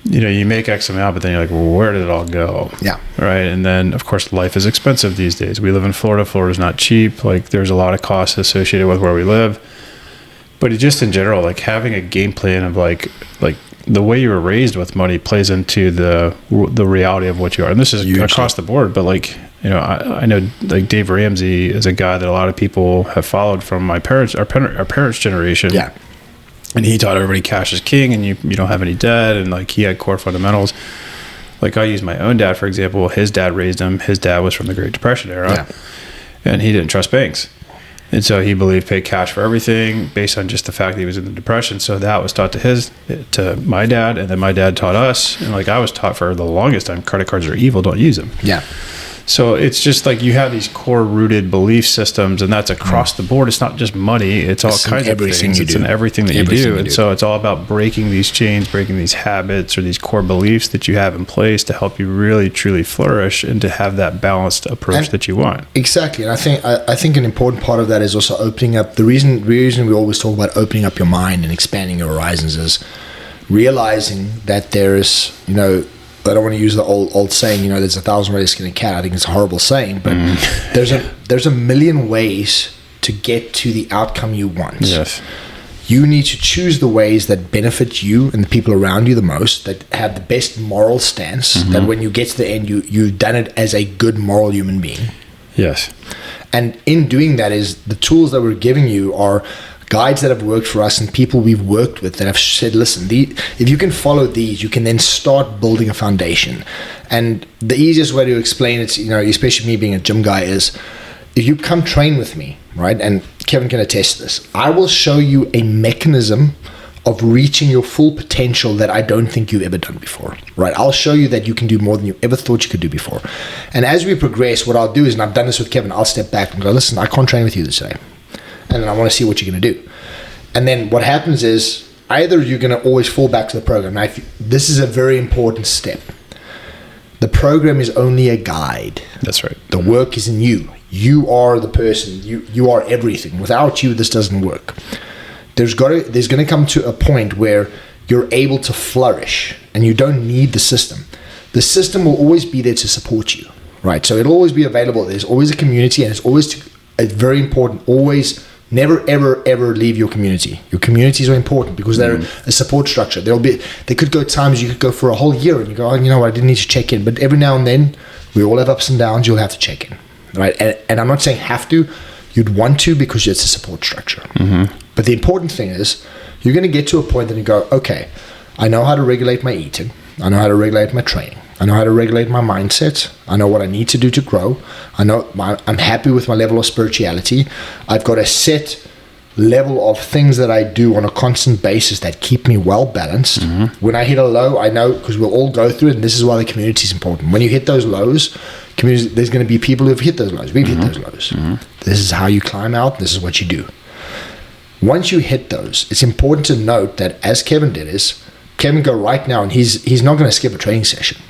you make X amount, but then you're like, well, where did it all go? Yeah. Right. And then, of course, life is expensive these days. We live in Florida. Florida's not cheap. Like, there's a lot of costs associated with where we live. But just in general, like, having a game plan of like the way you were raised with money plays into the reality of what you are. And this is across the board, but, like, I know, like, Dave Ramsey is a guy that a lot of people have followed from our parents' generation. Yeah. And he taught everybody cash is king and you don't have any debt. And, like, he had core fundamentals. Like, I use my own dad, for example. His dad raised him. His dad was from the Great Depression era. And he didn't trust banks. And so he believed pay cash for everything based on just the fact that he was in the Depression. So that was taught to my dad, and then my dad taught us. And, like, I was taught for the longest time, credit cards are evil, don't use them. Yeah. So it's just like you have these core rooted belief systems, and that's across the board. It's not just money. It's all kinds of things. It's in everything that you do. And so it's all about breaking these chains, breaking these habits or these core beliefs that you have in place to help you really, truly flourish and to have that balanced approach that you want. Exactly. And I think an important part of that is also opening up. The reason we always talk about opening up your mind and expanding your horizons is realizing that there is, I don't want to use the old saying, there's 1,000 ways to skin a cat. I think it's a horrible saying, but there's a million ways to get to the outcome you want. Yes. You need to choose the ways that benefit you and the people around you the most, that have the best moral stance, that when you get to the end, you've done it as a good moral human being. Yes. And in doing that is the tools that we're giving you are guides that have worked for us and people we've worked with that have said, listen, if you can follow these, you can then start building a foundation. And the easiest way to explain it, especially me being a gym guy, is if you come train with me, right? And Kevin can attest to this. I will show you a mechanism of reaching your full potential that I don't think you've ever done before, right? I'll show you that you can do more than you ever thought you could do before. And as we progress, what I'll do is, and I've done this with Kevin, I'll step back and go, listen, I can't train with you today. And then I want to see what you're going to do. And then what happens is either you're going to always fall back to the program. Now, this is a very important step. The program is only a guide. That's right. The work is in you. You are the person. You are everything. Without you, this doesn't work. There's going to come to a point where you're able to flourish and you don't need the system. The system will always be there to support you, right? So it'll always be available. There's always a community, and it's very important. Always, never, ever, ever leave your community. Your communities are important because they're a support structure. There could go times you could go for a whole year and you go, oh, you know what, I didn't need to check in. But every now and then, we all have ups and downs. You'll have to check in, right? And I'm not saying have to. You'd want to because it's a support structure. But the important thing is you're going to get to a point that you go, okay, I know how to regulate my eating. I know how to regulate my training. I know how to regulate my mindset. I know what I need to do to grow. I'm happy with my level of spirituality. I've got a set level of things that I do on a constant basis that keep me well balanced. When I hit a low, I know, because we'll all go through it, and this is why the community is important. When you hit those lows, there's going to be people who have hit those lows. We've hit those lows. This is how you climb out. This is what you do. Once you hit those, it's important to note that, as Kevin did, Kevin go right now, and he's not going to skip a training session.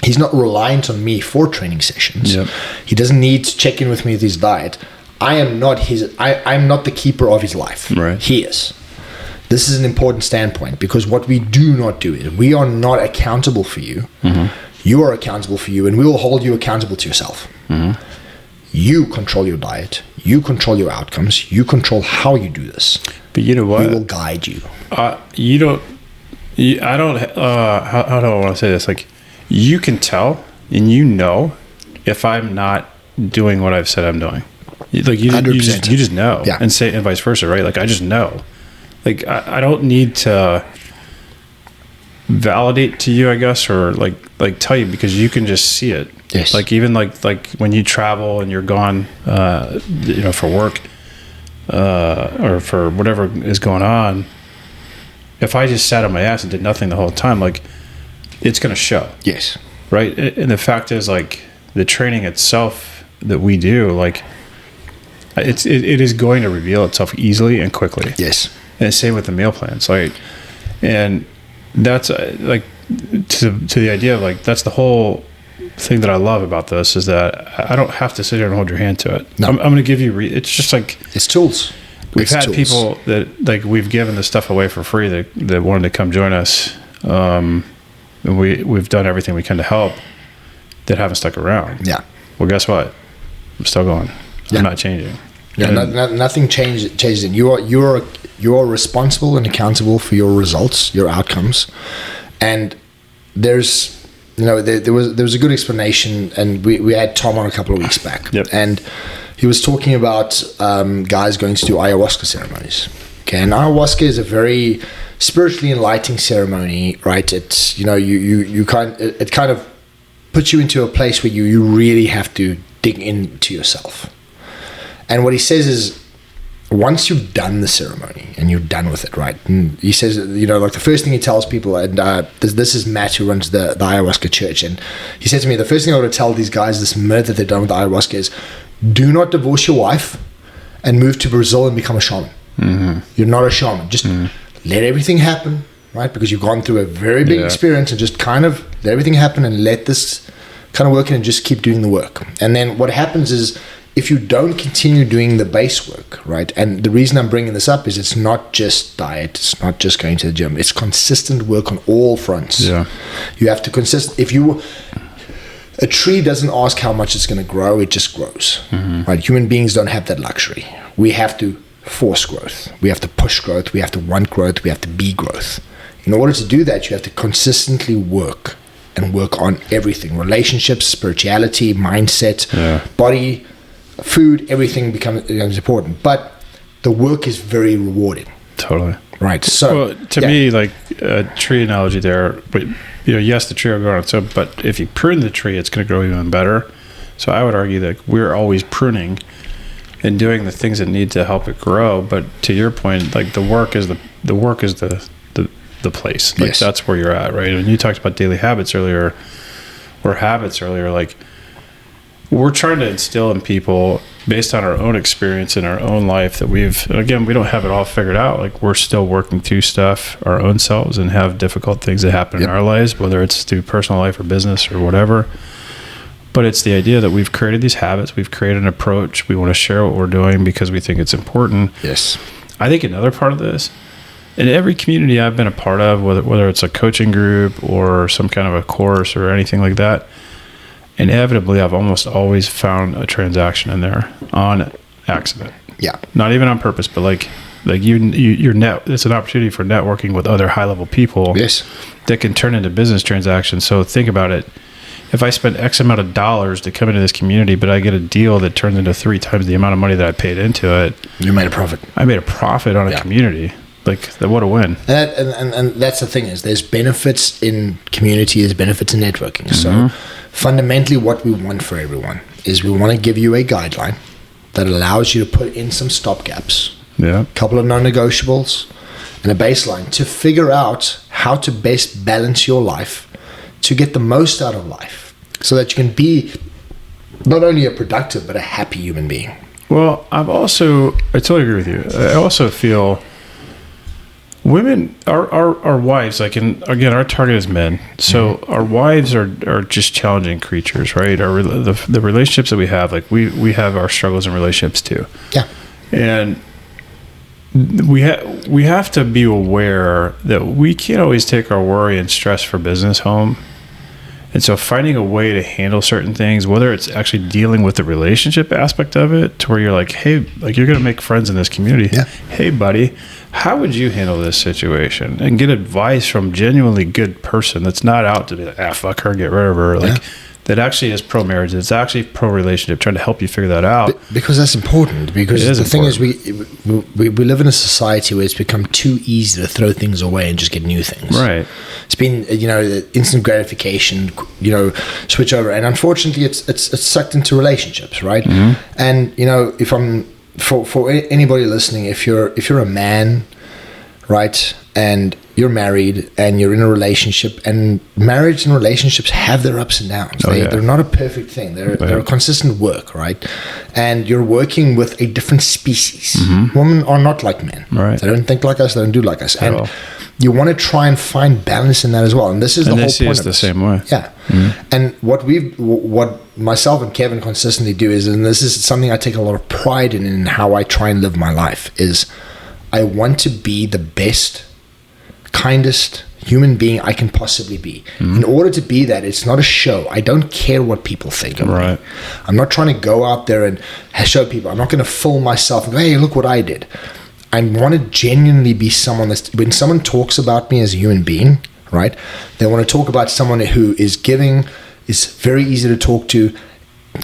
He's not reliant on me for training sessions. Yep. He doesn't need to check in with me with his diet. I'm not the keeper of his life. Right. He is. This is an important standpoint, because what we do not do is we are not accountable for you. You are accountable for you, and we will hold you accountable to yourself. You control your diet. You control your outcomes. You control how you do this. But you know what? We will guide you. How do I want to say this? Like, you can tell, and if I'm not doing what I've said I'm doing. Like you just know, yeah. And vice versa, right? Like I just know. Like I don't need to validate to you, I guess, or like tell you, because you can just see it. Yes. Like even like when you travel and you're gone, for work, or for whatever is going on. If I just sat on my ass and did nothing the whole time, like, it's going to show. Yes. Right. And the fact is, like, the training itself that we do, like, it is going to reveal itself easily and quickly. Yes. And same with the meal plans, like, and that's like to the idea of, like, that's the whole thing that I love about this, is that I don't have to sit here and hold your hand to it. No. I'm going to give you. It's just like, it's tools. We've had people that, like, we've given this stuff away for free that wanted to come join us, and we've done everything we can to help, that haven't stuck around. Yeah. Well, guess what? I'm still going. Yeah. I'm not changing. Yeah. Nothing changes. You are responsible and accountable for your results, your outcomes, and there was a good explanation, and we had Tom on a couple of weeks back. Yep. And he was talking about guys going to do ayahuasca ceremonies. Okay, and ayahuasca is a very spiritually enlightening ceremony, right? It's it kind of puts you into a place where you really have to dig into yourself. And what he says is, once you've done the ceremony and you're done with it, right? And he says, like, the first thing he tells people, and this is Matt, who runs the ayahuasca church, and he said to me, the first thing I want to tell these guys this minute that they're done with the ayahuasca is, do not divorce your wife and move to Brazil and become a shaman. You're not a shaman. Just let everything happen, right? Because you've gone through a very big experience, and just kind of let everything happen and let this kind of work in, and just keep doing the work. And then what happens is, if you don't continue doing the base work, right? And the reason I'm bringing this up is, it's not just diet. It's not just going to the gym. It's consistent work on all fronts. Yeah. You have to a tree doesn't ask how much it's going to grow. It just grows, right? Human beings don't have that luxury. We have to force growth. We have to push growth. We have to want growth. We have to be growth. In order to do that, you have to consistently work on everything. Relationships, spirituality, mindset, body, food, everything becomes important. But the work is very rewarding. Totally. Right. So to me, like a tree analogy there, but yes, the tree will grow on its own, but if you prune the tree, it's going to grow even better. So I would argue that we're always pruning and doing the things that need to help it grow. But to your point, like the work is the place. Like that's where you're at, right? And you talked about daily habits earlier, like we're trying to instill in people based on our own experience in our own life that we don't have it all figured out. Like we're still working through stuff our own selves and have difficult things that happen in our lives, whether it's through personal life or business or whatever. But it's the idea that we've created these habits, we've created an approach, we want to share what we're doing because we think it's important. Yes. I think another part of this, in every community I've been a part of, whether it's a coaching group or some kind of a course or anything like that, inevitably I've almost always found a transaction in there on accident. Yeah. Not even on purpose, but like it's an opportunity for networking with other high level people. Yes. That can turn into business transactions. So think about it. If I spend X amount of dollars to come into this community, but I get a deal that turns into 3 times the amount of money that I paid into it, you made a profit. I made a profit on a community. Like, what a win. And that's the thing is there's benefits in community, there's benefits in networking. So fundamentally what we want for everyone is we want to give you a guideline that allows you to put in some stop gaps, a couple of non-negotiables, and a baseline to figure out how to best balance your life to get the most out of life so that you can be not only a productive but a happy human being. Well, I totally agree with you. I also feel women, our wives, like again, our target is men. So our wives are just challenging creatures, right? The relationships that we have, like we have our struggles in relationships too. Yeah. And we have to be aware that we can't always take our worry and stress for business home. And so finding a way to handle certain things, whether it's actually dealing with the relationship aspect of it to where you're like, hey, like you're going to make friends in this community. Yeah. Hey, buddy, how would you handle this situation? And get advice from genuinely good person that's not out to be like, fuck her, get rid of her. Like that actually is pro-marriage. It's actually pro-relationship, trying to help you figure that out. Because that's important. Because the thing is, we live in a society where it's become too easy to throw things away and just get new things. Right. It's been, the instant gratification, switch over. And unfortunately, it's sucked into relationships, right? Mm-hmm. And, if I'm, for anybody listening, if you're a man, right, and you're married and you're in a relationship, and marriage and relationships have their ups and downs. They're not a perfect thing. They're a consistent work, right? And you're working with a different species. Mm-hmm. Women are not like men. Right. They don't think like us. They don't do like us. And you want to try and find balance in that as well. And this is the whole point of the same way. Yeah. Mm-hmm. And what myself and Kevin consistently do is, and this is something I take a lot of pride in how I try and live my life, is I want to be the best, kindest human being I can possibly be. Mm-hmm. In order to be that, it's not a show. I don't care what people think of me. I'm not trying to go out there and show people. I'm not going to fool myself and go, hey, look what I did. I want to genuinely be someone that's, when someone talks about me as a human being, right, they want to talk about someone who is giving, is very easy to talk to,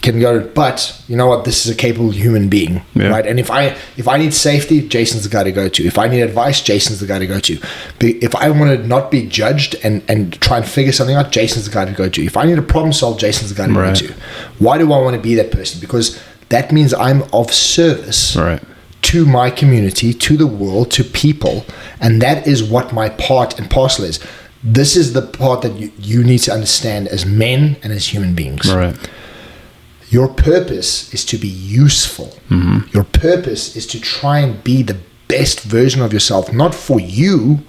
can go, but you know what, this is a capable human being, right? And if I need safety, Jason's the guy to go to. If I need advice, Jason's the guy to go to. If I want to not be judged and try and figure something out, Jason's the guy to go to. If I need a problem solved, Jason's the guy to go to. Why do I want to be that person? Because that means I'm of service to my community, to the world, to people, and that is what my part and parcel is. This is the part that you need to understand as men and as human beings. Right. Your purpose is to be useful. Mm-hmm. Your purpose is to try and be the best version of yourself, not for you,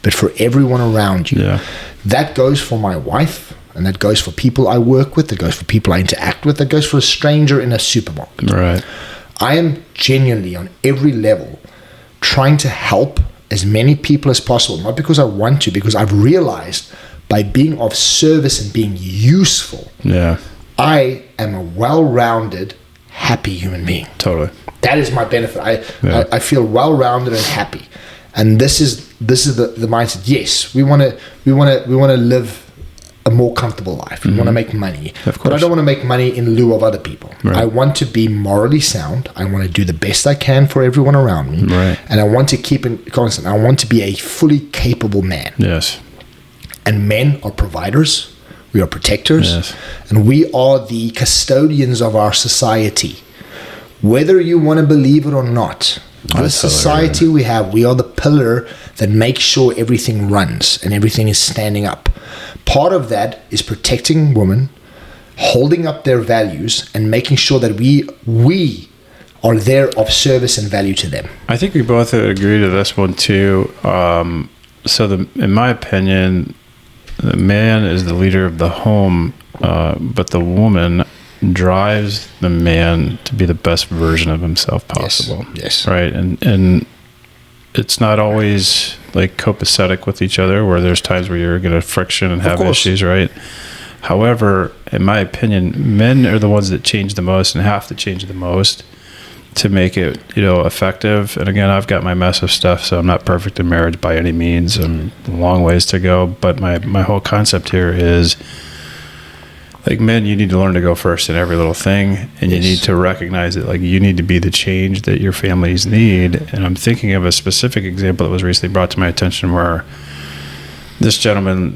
but for everyone around you. Yeah. That goes for my wife, and that goes for people I work with, that goes for people I interact with, that goes for a stranger in a supermarket. Right. I am genuinely on every level trying to help as many people as possible, not because I want to, because I've realized by being of service and being useful, I am a well-rounded, happy human being. Totally. That is my benefit. I feel well-rounded and happy. And this is the mindset. Yes, we want to live a more comfortable life. We want to make money, but I don't want to make money in lieu of other people. Right. I want to be morally sound. I want to do the best I can for everyone around me, right. And I want to keep it constant. I want to be a fully capable man. Yes. And men are providers. We are protectors, yes. And we are the custodians of our society. Whether you want to believe it or not, the society we have, we are the pillar that makes sure everything runs and everything is standing up. Part of that is protecting women, holding up their values, and making sure that we are there of service and value to them. I think we both agree to this one too. In my opinion, the man is the leader of the home, but the woman drives the man to be the best version of himself possible. Yes. Right. And it's not always like copacetic with each other, where there's times where you're going to friction and have issues, right? However, in my opinion, men are the ones that change the most and have to change the most to make it, effective. And again, I've got my mess of stuff, so I'm not perfect in marriage by any means. I'm a long ways to go. But my whole concept here is, like, men, you need to learn to go first in every little thing, and you need to recognize that, like, you need to be the change that your families need. And I'm thinking of a specific example that was recently brought to my attention where this gentleman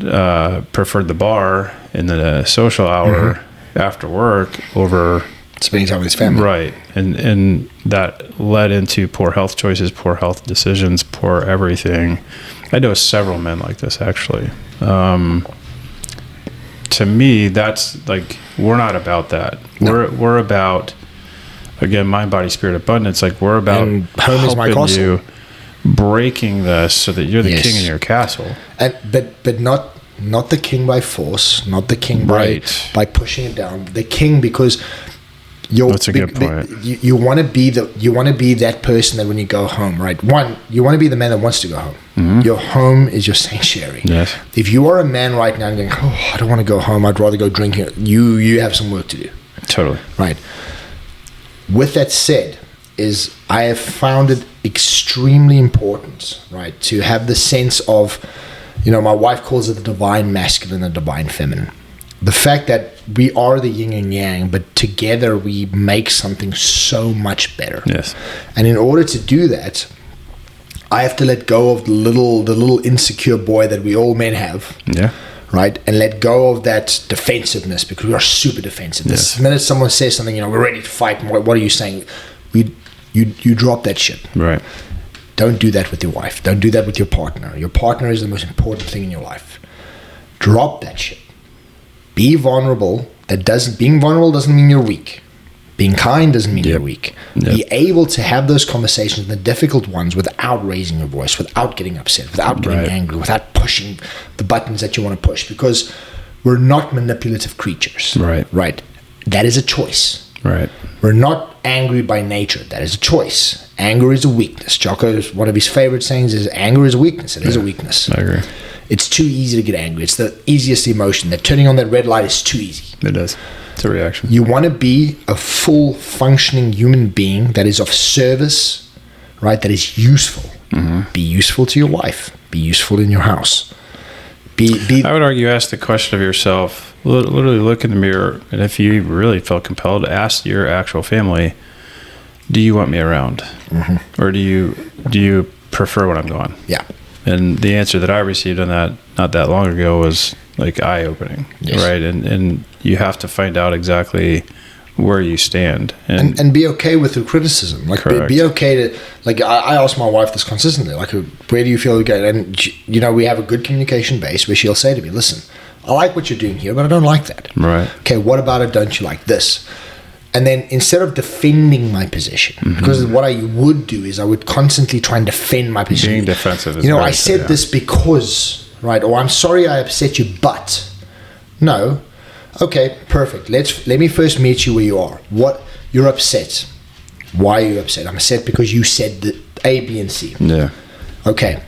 preferred the bar in the social hour after work over spending time with his family. Right. And that led into poor health choices, poor health decisions, poor everything. I know several men like this, actually. To me, that's like, we're not about that. No. We're about, again, mind, body, spirit, abundance. Like, we're about home is my castle. You breaking this so that you're the king in your castle. And but not the king by force, not the king by pushing it down. The king because that's a good point. You want to be that person that when you go home, right? One, you want to be the man that wants to go home. Mm-hmm. Your home is your sanctuary. Yes. If you are a man right now and going, I don't want to go home, I'd rather go drink here, you have some work to do. Totally. Right. With that said, I have found it extremely important, right, to have the sense of, my wife calls it the divine masculine and the divine feminine. The fact that we are the yin and yang, but together we make something so much better. Yes. And in order to do that, I have to let go of the little insecure boy that we all men have. Yeah. Right? And let go of that defensiveness, because we are super defensive. Yes. The minute someone says something, we're ready to fight. What are you saying? You drop that shit. Right. Don't do that with your wife. Don't do that with your partner. Your partner is the most important thing in your life. Drop that shit. Be vulnerable. Being vulnerable doesn't mean you're weak. Being kind doesn't mean you're weak. Yep. Be able to have those conversations, the difficult ones, without raising your voice, without getting upset, without getting angry, without pushing the buttons that you want to push, because we're not manipulative creatures. Right. That is a choice. Right. We're not angry by nature. That is a choice. Anger is a weakness. Jocko's, one of his favorite sayings is, anger is a weakness. It is a weakness. I agree. It's too easy to get angry. It's the easiest emotion. That turning on that red light is too easy. It is. It's a reaction. You want to be a full functioning human being that is of service, right? That is useful. Mm-hmm. Be useful to your wife. Be useful in your house. I would argue, ask the question of yourself, literally look in the mirror, and if you really felt compelled, ask your actual family, do you want me around? Mm-hmm. Or do you prefer when I'm gone? Yeah. And the answer that I received on that not that long ago was like eye-opening, right? And you have to find out exactly where you stand, and be okay with the criticism. Like, be okay to, like, I ask my wife this consistently, like, where do you feel good? And we have a good communication base where she'll say to me, listen, I like what you're doing here, but I don't like that. Right. Okay, what about it? Don't you like this? And then instead of defending my position, mm-hmm. because what I would do is I would constantly try and defend my position. Being defensive is I said this because, right, or I'm sorry I upset you, but no. Okay, perfect. Let me first meet you where you are. What you're upset. Why are you upset? I'm upset because you said the A, B, and C. Yeah. Okay.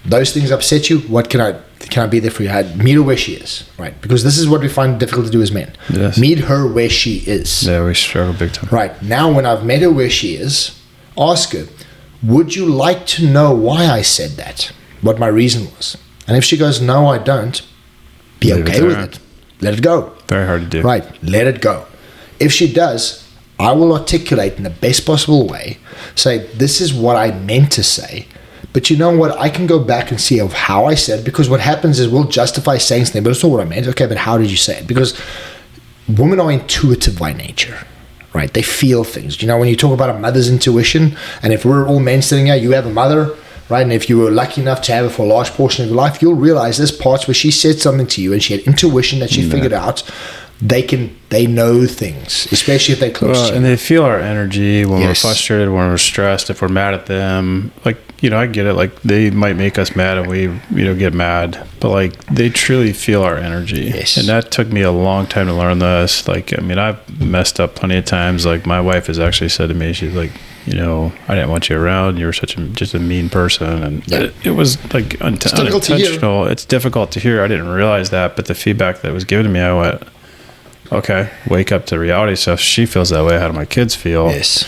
Those things upset you. What can I Can I be there for you? Meet her where she is, right? Because this is what we find difficult to do as men. Yes. Meet her where she is. Yeah, we struggle big time. Right. Now, when I've met her where she is, ask her, would you like to know why I said that? What my reason was? And if she goes, no, I don't, be okay with it. Let it go. Very hard to do. Right. Let it go. If she does, I will articulate in the best possible way, say, this is what I meant to say. But you know what? I can go back and see of how I said it, because what happens is we'll justify saying something, but it's not what I meant. Okay, but how did you say it? Because women are intuitive by nature, right? They feel things. You know, when you talk about a mother's intuition, and if we're all men sitting here, you have a mother, right? And if you were lucky enough to have her for a large portion of your life, you'll realize there's parts where she said something to you and she had intuition that she figured out. They know things, especially if they're close to you. And they feel our energy when we're frustrated, when we're stressed, if we're mad at them. Like, you know, I get it. Like, they might make us mad and we, you know, get mad. But, like, they truly feel our energy. Yes. And that took me a long time to learn this. Like, I mean, I've messed up plenty of times. Like, my wife has actually said to me, she's like, you know, I didn't want you around. You were just a mean person. And it was, like, unintentional. It's difficult to hear. I didn't realize that. But the feedback that was given to me, I went, okay, wake up to reality. So if she feels that way, how do my kids feel? Yes.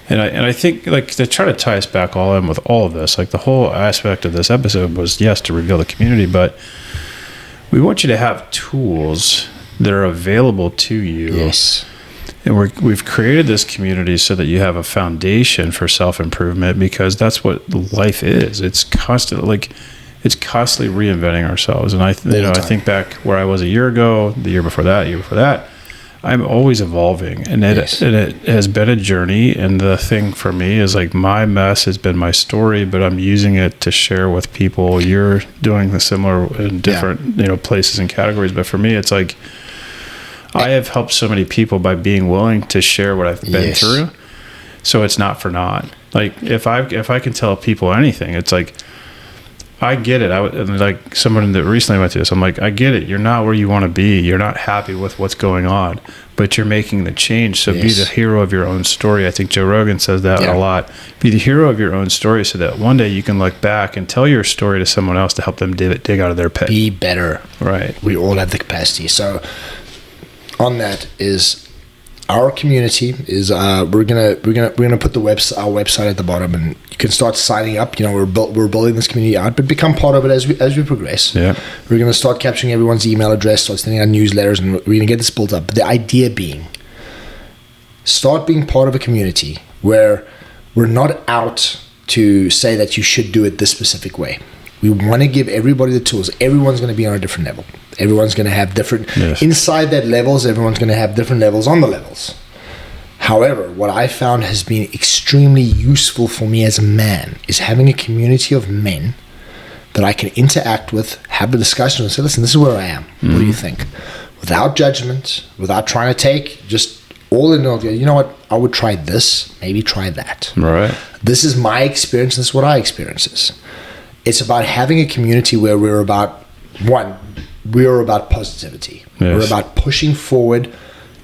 And I think, like, to try to tie us back all in with all of this, like, the whole aspect of this episode was, yes, to reveal the community, but we want you to have tools that are available to you. Yes. And we've created this community so that you have a foundation for self-improvement, because that's what life is. It's constantly reinventing ourselves. And I think back where I was a year ago, the year before that, I'm always evolving, and it has been a journey. And the thing for me is, like, my mess has been my story, but I'm using it to share with people. You're doing the similar in different, you know, places and categories. But for me, it's like, I have helped so many people by being willing to share what I've been through. So it's not for naught. Like, if I can tell people anything, it's like, I get it. Like someone that recently went through this, I'm like, I get it. You're not where you want to be. You're not happy with what's going on, but you're making the change. So be the hero of your own story. I think Joe Rogan says that a lot. Be the hero of your own story, so that one day you can look back and tell your story to someone else to help them dig out of their pit. Be better. Right. We all have the capacity. So on that is, our community is we're gonna put our website at the bottom, and you can start signing up. You know, we're building this community out, but become part of it as we progress. Yeah, we're gonna start capturing everyone's email address, start sending out newsletters, and we're gonna get this built up. But the idea being, start being part of a community where we're not out to say that you should do it this specific way. We want to give everybody the tools. Everyone's going to be on a different level. Everyone's going to have different, inside that levels, everyone's going to have different levels on the levels. However, what I found has been extremely useful for me as a man is having a community of men that I can interact with, have a discussion, and say, listen, this is where I am. What do you think? Without judgment, without trying to take, just all in all, you know what, I would try this, maybe try that. Right. This is my experience, this is what I experience. It's about having a community where we're about positivity. Yes. We're about pushing forward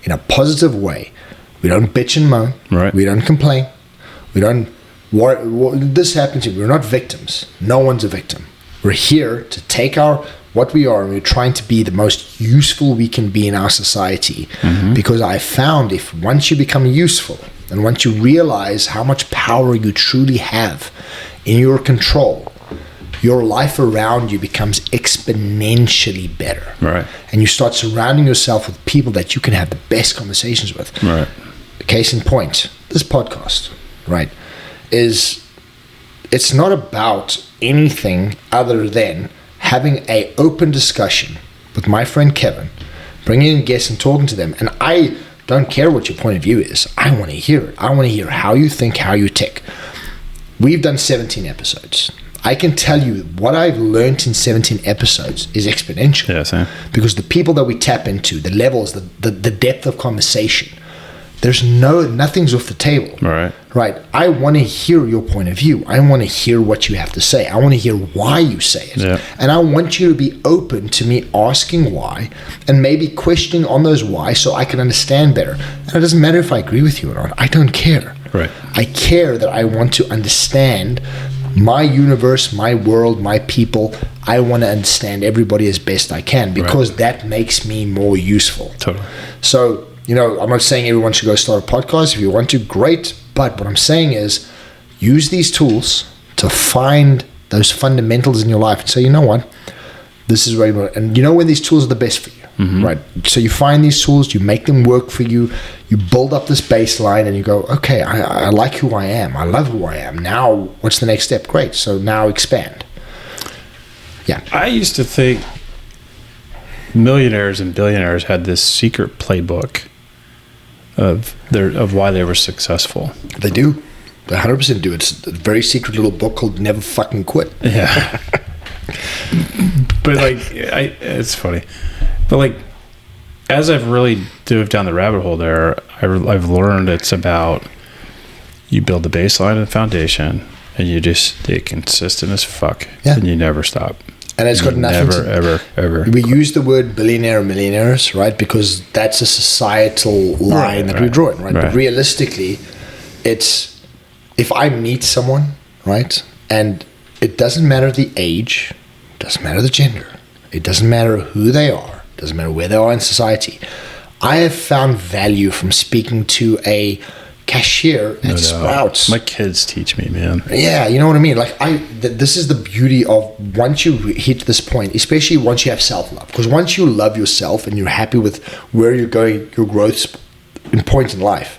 in a positive way. We don't bitch and moan. Right. We don't complain. We don't, this happened to me. We're not victims. No one's a victim. We're here to take what we are, and we're trying to be the most useful we can be in our society. Because I found once you become useful, and once you realize how much power you truly have in your control, your life around you becomes exponentially better. Right. And you start surrounding yourself with people that you can have the best conversations with. Right. Case in point, this podcast, right, it's not about anything other than having an open discussion with my friend Kevin, bringing in guests and talking to them. And I don't care what your point of view is. I want to hear it. I want to hear how you think, how you tick. We've done 17 episodes. I can tell you what I've learned in 17 episodes is exponential. Yes, because the people that we tap into, the levels, the depth of conversation, nothing's off the table. Right. I want to hear your point of view. I want to hear what you have to say. I want to hear why you say it. Yeah. And I want you to be open to me asking why, and maybe questioning on those why, so I can understand better. And it doesn't matter if I agree with you or not. I don't care. Right. I care that I want to understand my universe, my world, my people I want to understand everybody as best I can, because that makes me more useful. Totally. So, I'm not saying everyone should go start a podcast. If you want to, great. But what I'm saying is, use these tools to find those fundamentals in your life and say, you know what, this is where you want. And when these tools are the best for you. Right. So you find these tools, you make them work for you, you build up this baseline, and you go, okay, I like who I am. I love who I am. Now, what's the next step? Great. So now expand. Yeah. I used to think millionaires and billionaires had this secret playbook of why they were successful. They do. They 100% do. It's a very secret little book called Never Fucking Quit. Yeah. But it's funny. But as I've really dove down the rabbit hole there, I've learned it's about you build the baseline and foundation, and you just stay consistent as fuck, and you never stop. And it's got nothing ever. We use the word billionaire and millionaires, right? Because that's a societal line that we're drawing, right? But realistically, it's if I meet someone, right, and it doesn't matter the age, it doesn't matter the gender, it doesn't matter who they are, doesn't matter where they are in society. I have found value from speaking to a cashier at Sprouts. My kids teach me, man. Yeah, you know what I mean? This is the beauty of once you hit this point, especially once you have self-love. Because once you love yourself and you're happy with where you're going, your growth point in life,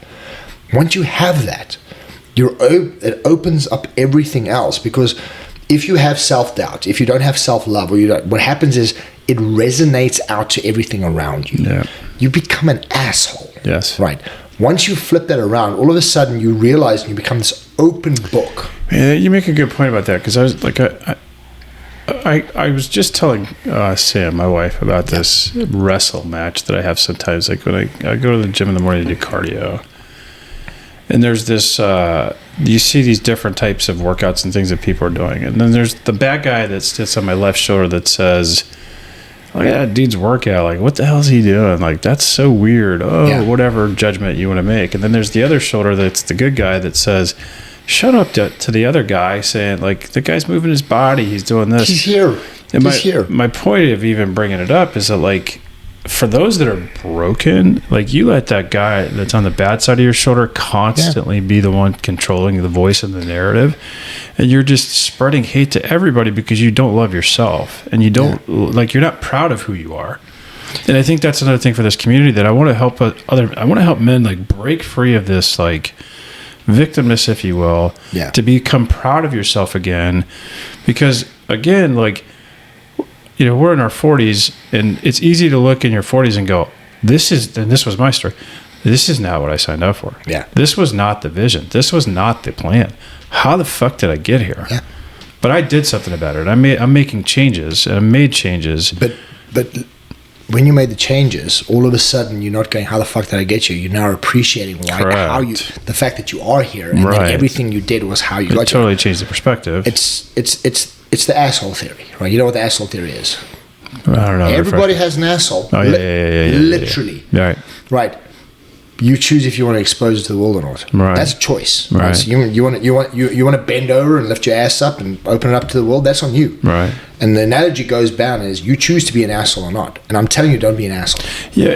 once you have that, it opens up everything else. Because if you have self-doubt, if you don't have self-love, what happens is it resonates out to everything around you. Yeah. You become an asshole. Yes. Right. Once you flip that around, all of a sudden you realize you become this open book. Yeah, you make a good point about that, because I was I was just telling Sam, my wife, about this wrestle match that I have sometimes. When I go to the gym in the morning to do cardio, and there's this, you see these different types of workouts and things that people are doing. And then there's the bad guy that sits on my left shoulder that says, oh, yeah, dude's workout. What the hell is he doing? That's so weird. Whatever judgment you want to make. And then there's the other shoulder that's the good guy that says, shut up to the other guy, saying, the guy's moving his body. He's doing this. He's here. And my point of even bringing it up is that, for those that are broken, you let that guy that's on the bad side of your shoulder constantly be the one controlling the voice and the narrative, and you're just spreading hate to everybody because you don't love yourself, and you don't you're not proud of who you are. And I think that's another thing for this community that I want to help I want to help men break free of this victimness, if you will, to become proud of yourself again, because again, we're in our 40s, and it's easy to look in your 40s and go, this was my story. This is not what I signed up for. Yeah. This was not the vision. This was not the plan. How the fuck did I get here? Yeah. But I did something about it. I'm making changes, and I made changes. But when you made the changes, all of a sudden you're not going, how the fuck did I get here? You're now appreciating the fact that you are here, and that everything you did was how you got here. It totally changed the perspective. It's the asshole theory, right? You know what the asshole theory is? I don't know. Everybody has an asshole. Oh, yeah. Literally. Yeah. Right. You choose if you want to expose it to the world or not. Right. That's a choice. Right. So you want to bend over and lift your ass up and open it up to the world. That's on you. Right. And the analogy goes down is you choose to be an asshole or not. And I'm telling you, don't be an asshole. Yeah.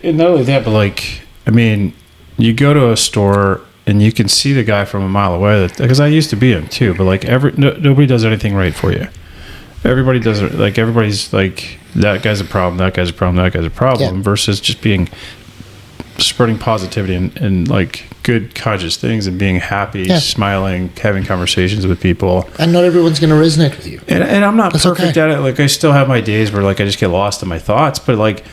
And not only that, but you go to a store and you can see the guy from a mile away. Because I used to be him too. But nobody does anything right for you. Everybody does it. Everybody's that guy's a problem. That guy's a problem. That guy's a problem. Yeah. Versus just spreading positivity and good conscious things and being happy, smiling, having conversations with people. And not everyone's going to resonate with you. And I'm not perfect at it. I still have my days where I just get lost in my thoughts. But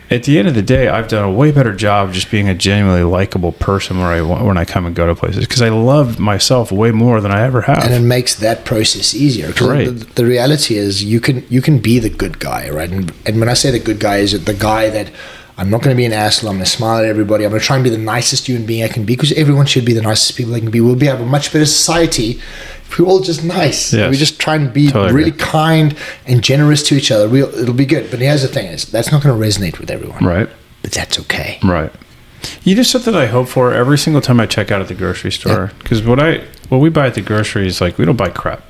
at the end of the day, I've done a way better job just being a genuinely likable person when I come and go to places, because I love myself way more than I ever have. And it makes that process easier. Right. The reality is you can be the good guy, right? And when I say the good guy, is the guy that I'm not going to be an asshole. I'm going to smile at everybody. I'm going to try and be the nicest human being I can be, because everyone should be the nicest people they can be. We'll have a much better society if we're all just nice. Yes. We just try and be really kind and generous to each other. It'll be good. But here's the thing: is that's not going to resonate with everyone. Right. But that's okay. Right. You know something I hope for every single time I check out at the grocery store, because what we buy at the grocery is we don't buy crap.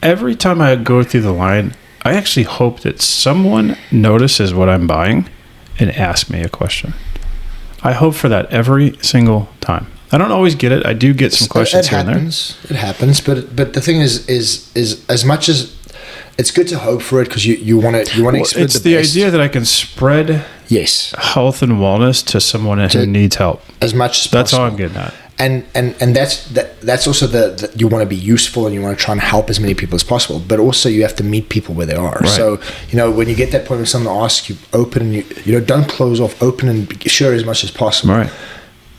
every time I go through the line, I actually hope that someone notices what I'm buying and asks me a question. I hope for that every single time. I don't always get it. I do get some questions here and there. It happens, but the thing is as much as it's good to hope for it because you want to experience it's the idea that I can spread health and wellness to someone who needs help as much as that's possible. all I'm getting at. And that's also the you want to be useful and you want to try and help as many people as possible, but also you have to meet people where they are. Right. So when you get that point where someone asks you, open and you don't close off, open and share as much as possible. Right.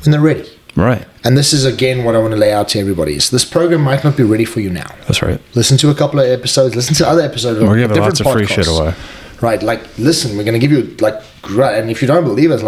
When they're ready. Right. And this is, again, what I want to lay out to everybody is this program might not be ready for you now. That's right. Listen to a couple of episodes. Listen to other episodes. We're giving lots of free shit away. Right. Like, listen, we're going to give you, and if you don't believe us,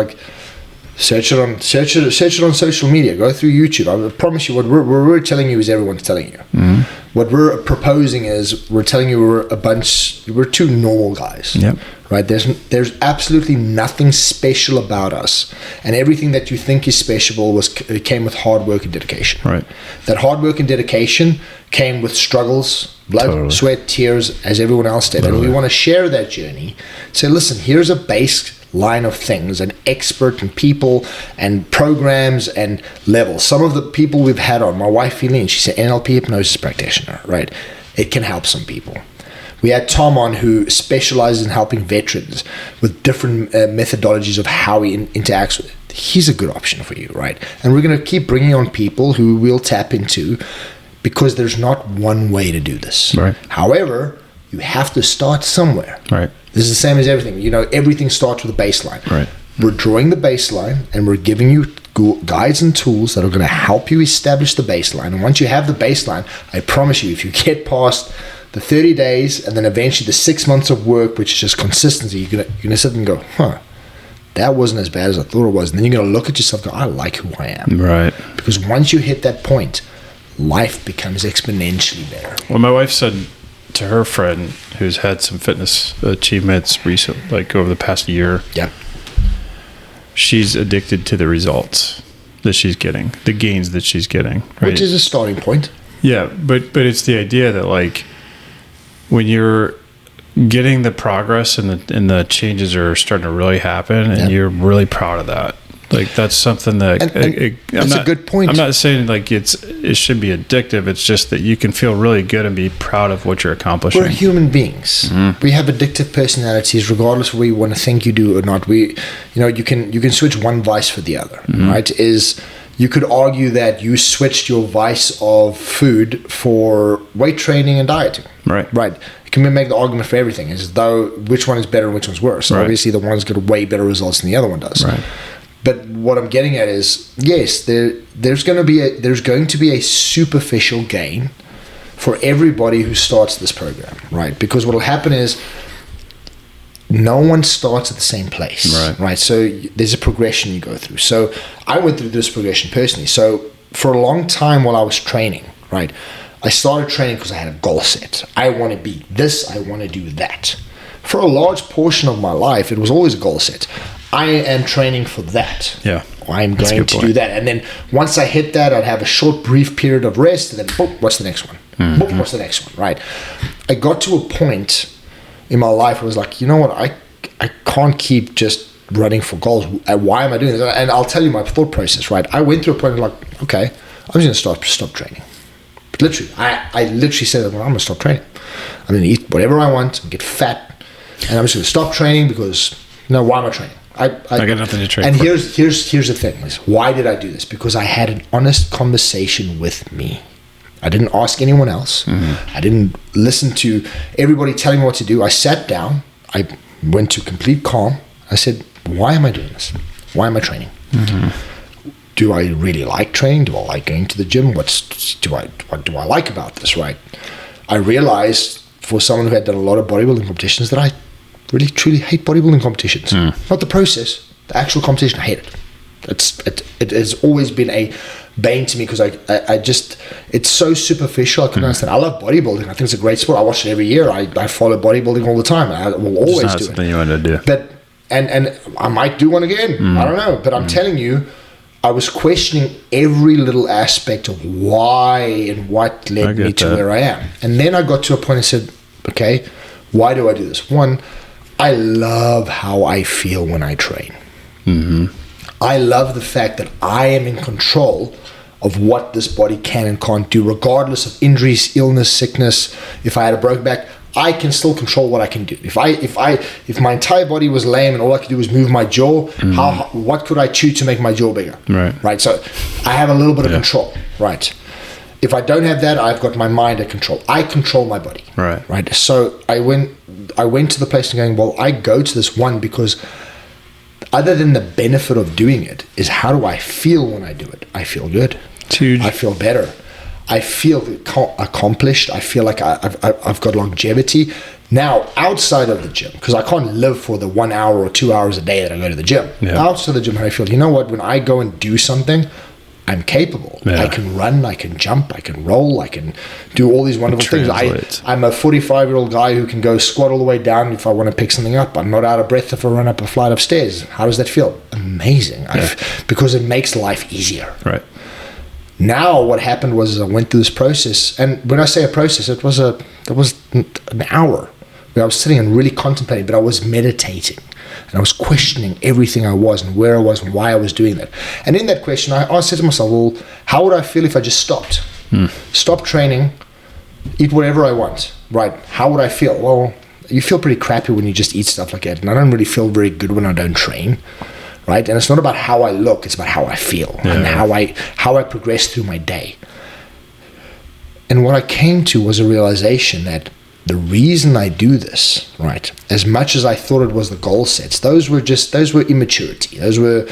search it on social media. Go through YouTube. I promise you, what we're telling you is everyone's telling you. Mm-hmm. What we're proposing is we're telling you we're two normal guys. Yep. Right? There's absolutely nothing special about us, and everything that you think is special came with hard work and dedication. Right. That hard work and dedication came with struggles, blood, sweat, tears, as everyone else did. And we want to share that journey. Say, listen, here's a baseline of things, an expert and people and programs and levels. Some of the people we've had on, my wife Eileen, she's an NLP hypnosis practitioner, right? It can help some people. We had Tom on, who specializes in helping veterans with different methodologies of how he interacts with it. He's a good option for you, right? And we're going to keep bringing on people who we'll tap into, because there's not one way to do this. Right. However, you have to start somewhere. Right. This is the same as everything. Everything starts with a baseline. Right. We're drawing the baseline, and we're giving you guides and tools that are going to help you establish the baseline. And once you have the baseline, I promise you, if you get past the 30 days and then eventually the 6 months of work, which is just consistency, you're gonna sit and go, that wasn't as bad as I thought it was. And then you're going to look at yourself and go, I like who I am. Right. Because once you hit that point, life becomes exponentially better. Well, my wife said to her friend who's had some fitness achievements recently, over the past year, she's addicted to the results that she's getting, the gains that she's getting. Right? Which is a starting point. Yeah, but it's the idea that when you're getting the progress and the changes are starting to really happen, and you're really proud of that. That's something that that's a good point. I'm not saying it should be addictive. It's just that you can feel really good and be proud of what you're accomplishing. We're human beings. Mm-hmm. We have addictive personalities, regardless of whether you want to think you do or not. You can switch one vice for the other. Mm-hmm. Right? You could argue that you switched your vice of food for weight training and dieting. Right. Right. You can make the argument for everything, as though which one is better and which one's worse. Right. Obviously, the one's got way better results than the other one does. Right. But what I'm getting at is, yes, there's going to be a superficial gain for everybody who starts this program, right? Because what will happen is no one starts at the same place, right? So there's a progression you go through. So I went through this progression personally. So for a long time while I was training, right, I started training because I had a goal set. I want to be this, I want to do that. For a large portion of my life, it was always a goal set. I am training for that. Yeah. I'm going to do that. And then once I hit that, I'd have a short, brief period of rest, and then, boom, what's the next one? Mm-hmm. Boom, what's the next one, right? I got to a point in my life where I was like, you know what, I can't keep just running for goals. Why am I doing this? And I'll tell you my thought process, right? I went through a point where okay, I'm just going to stop training. Literally, I literally said, well, I'm going to stop training. I'm going to eat whatever I want and get fat, and I'm just going to stop training because, why am I training? I got nothing to train and for. Here's the thing, is why did I do this? Because I had an honest conversation with me. I didn't ask anyone else. Mm-hmm. I didn't listen to everybody telling me what to do. I sat down. I went to complete calm. I said, why am I doing this? Why am I training? Mm-hmm. Do I really like training? Do I like going to the gym? What do I like about this, right? I realized, for someone who had done a lot of bodybuilding competitions, that I really truly hate bodybuilding competitions. Not the process, the actual competition. I hate it. It has always been a bane to me, because I just, it's so superficial. I couldn't understand. I love bodybuilding. I think it's a great sport. I watch it every year. I follow bodybuilding all the time. I will always do it. It's not something you want to do. But and I might do one again. I don't know. But I'm telling you, I was questioning every little aspect of why and what led me to where I am. And then I got to a point and said, okay, why do I do this? One, I love how I feel when I train. Mm-hmm. I love the fact that I am in control of what this body can and can't do, regardless of injuries, illness, sickness. If I had a broken back, I can still control what I can do. If my entire body was lame and all I could do was move my jaw, what could I chew to make my jaw bigger? Right. So I have a little bit of control. Right. If I don't have that, I've got my mind at control. I control my body. Right. So I went to the place and going, well, I go to this one because other than the benefit of doing it is how do I feel when I do it? I feel good. It's huge. I feel better. I feel accomplished. I feel like I've got longevity. Now, outside of the gym, because I can't live for the 1 hour or 2 hours a day that I go to the gym. Outside of the gym, I feel, you know what, when I go and do something, I'm capable. I can run, I can jump, I can roll, I can do all these wonderful things. I'm a 45-year-old guy who can go squat all the way down if I want to pick something up. I'm not out of breath if I run up a flight of stairs. How does that feel? Amazing. Because it makes life easier. Right. Now what happened was I went through this process, and when I say a process, it was an hour where I was sitting and really contemplating, but I was meditating and I was questioning everything I was and where I was and why I was doing that. And in that question, I said to myself, well, how would I feel if I just stopped? Stop training, eat whatever I want, right? How would I feel? Well, you feel pretty crappy when you just eat stuff like that, and I don't really feel very good when I don't train. Right? And it's not about how I look, it's about how I feel and how I progress through my day. And what I came to was a realization that the reason I do this, right, as much as I thought it was the goal sets, those were immaturity. Those were,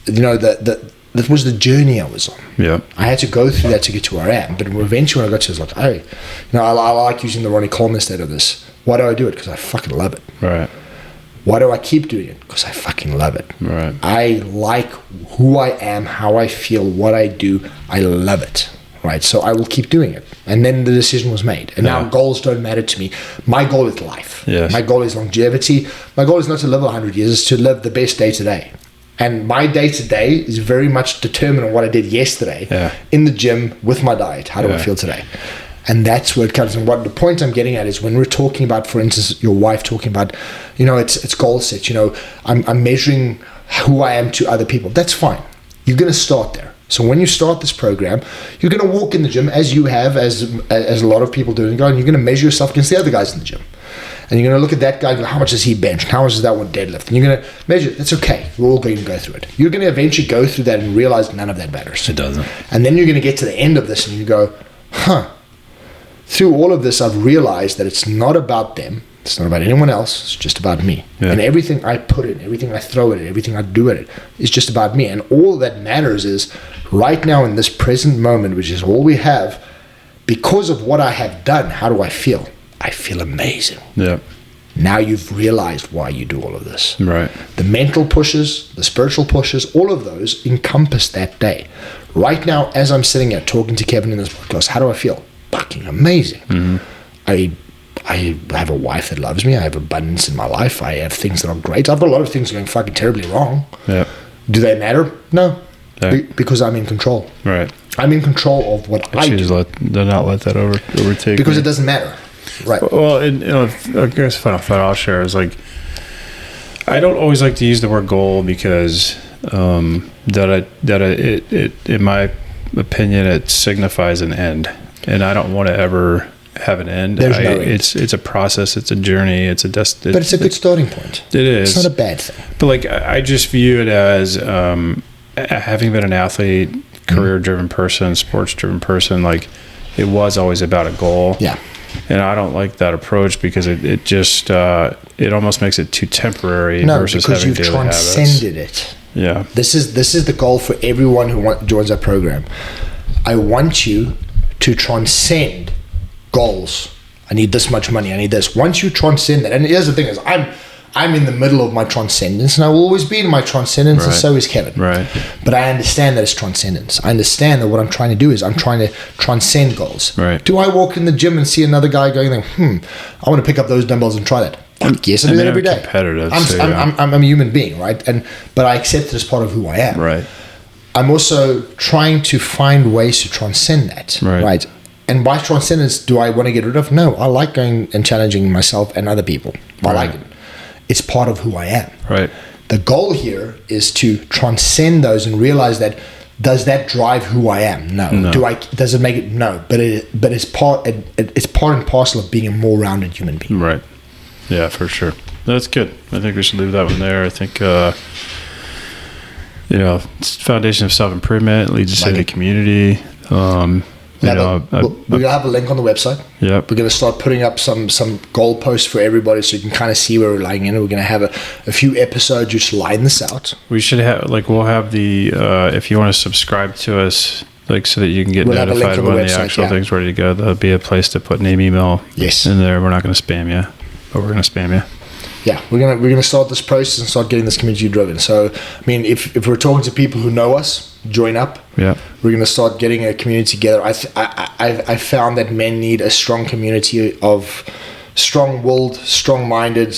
that was the journey I was on. Yeah. I had to go through that to get to where I am. But eventually when I got to it, I was like, I like using the Ronnie Coleman state of this. Why do I do it? Because I fucking love it. Right. Why do I keep doing it? Because I fucking love it. Right. I like who I am, how I feel, what I do. I love it. Right. So I will keep doing it. And then the decision was made. And now goals don't matter to me. My goal is life. Yes. My goal is longevity. My goal is not to live 100 years, it's to live the best day today. And my day to day is very much determined on what I did yesterday in the gym with my diet. How do I feel today? And that's where it comes. And what the point I'm getting at is when we're talking about, for instance, your wife talking about, it's goal set. I'm measuring who I am to other people. That's fine. You're going to start there. So when you start this program, you're going to walk in the gym as you have, as a lot of people do, and you're going to measure yourself against the other guys in the gym. And you're going to look at that guy and go, how much does he bench? How much does that one deadlift? And you're going to measure. That's okay. We're all going to go through it. You're going to eventually go through that and realize none of that matters. It doesn't. And then you're going to get to the end of this and you go, through all of this, I've realized that it's not about them. It's not about anyone else. It's just about me. Yeah. And everything I put in, everything I throw at it, everything I do at it is just about me. And all that matters is right now in this present moment, which is all we have, because of what I have done, how do I feel? I feel amazing. Yeah. Now you've realized why you do all of this. Right. The mental pushes, the spiritual pushes, all of those encompass that day. Right now, as I'm sitting here talking to Kevin in this podcast, how do I feel? Fucking amazing. Mm-hmm. I have a wife that loves me. I have abundance in my life. I have things that are great. I've got a lot of things going fucking terribly wrong. Yeah. Do they matter? No. Because I'm in control. Right. I'm in control of what I do. Do not let that overtake because me. It doesn't matter. Right. Well, I guess final thought I'll share is like, I don't always like to use the word goal because it in my opinion it signifies an end. And I don't want to ever have an end. There's no end. It's a process. It's a journey. It's a but it's a good starting point. It is. It's not a bad thing. But like I just view it as having been an athlete, career-driven person, sports-driven person. Like it was always about a goal. Yeah. And I don't like that approach because it just it almost makes it too temporary versus having daily habits. Because you've transcended it. Yeah. This is the goal for everyone who joins our program. I want you to transcend goals. I need this much money. I need this. Once you transcend that, and here's the thing is, I'm in the middle of my transcendence, and I will always be in my transcendence, and so is Kevin. Right. But I understand that it's transcendence. I understand that what I'm trying to do is I'm trying to transcend goals. Right. Do I walk in the gym and see another guy going, I want to pick up those dumbbells and try that? Yes, I do that every day. Competitive. I'm a human being, right? But I accept it as part of who I am. Right. I'm also trying to find ways to transcend that. Right. And by transcendence, do I want to get rid of? No, I like going and challenging myself and other people. I like it. It's part of who I am. Right. The goal here is to transcend those and realize that, does that drive who I am? No. Does it make it? No. But it's part and parcel of being a more rounded human being. Right. Yeah, for sure. That's good. I think we should leave that one there. I think it's the foundation of self-improvement. It leads us to the community. We're gonna have a link on the website. Yep. We're gonna start putting up some goalposts for everybody, so you can kind of see where we're lying in. We're gonna have a few episodes just line this out. We should have we'll have the if you want to subscribe to us, so that you can get notified when the actual thing's ready to go. There'll be a place to put name, email. Yes. In there. We're not gonna spam you, but we're gonna spam you. Yeah, we're gonna start this process and start getting this community driven. So, I mean, if we're talking to people who know us, join up. Yeah, we're gonna start getting a community together. I found that men need a strong community of strong-willed, strong-minded,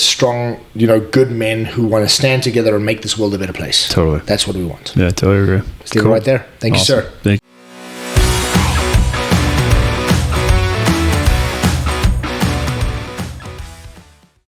good men who want to stand together and make this world a better place. Totally, that's what we want. Yeah, totally agree. Let's leave it right there. Thank you, sir. Thank you.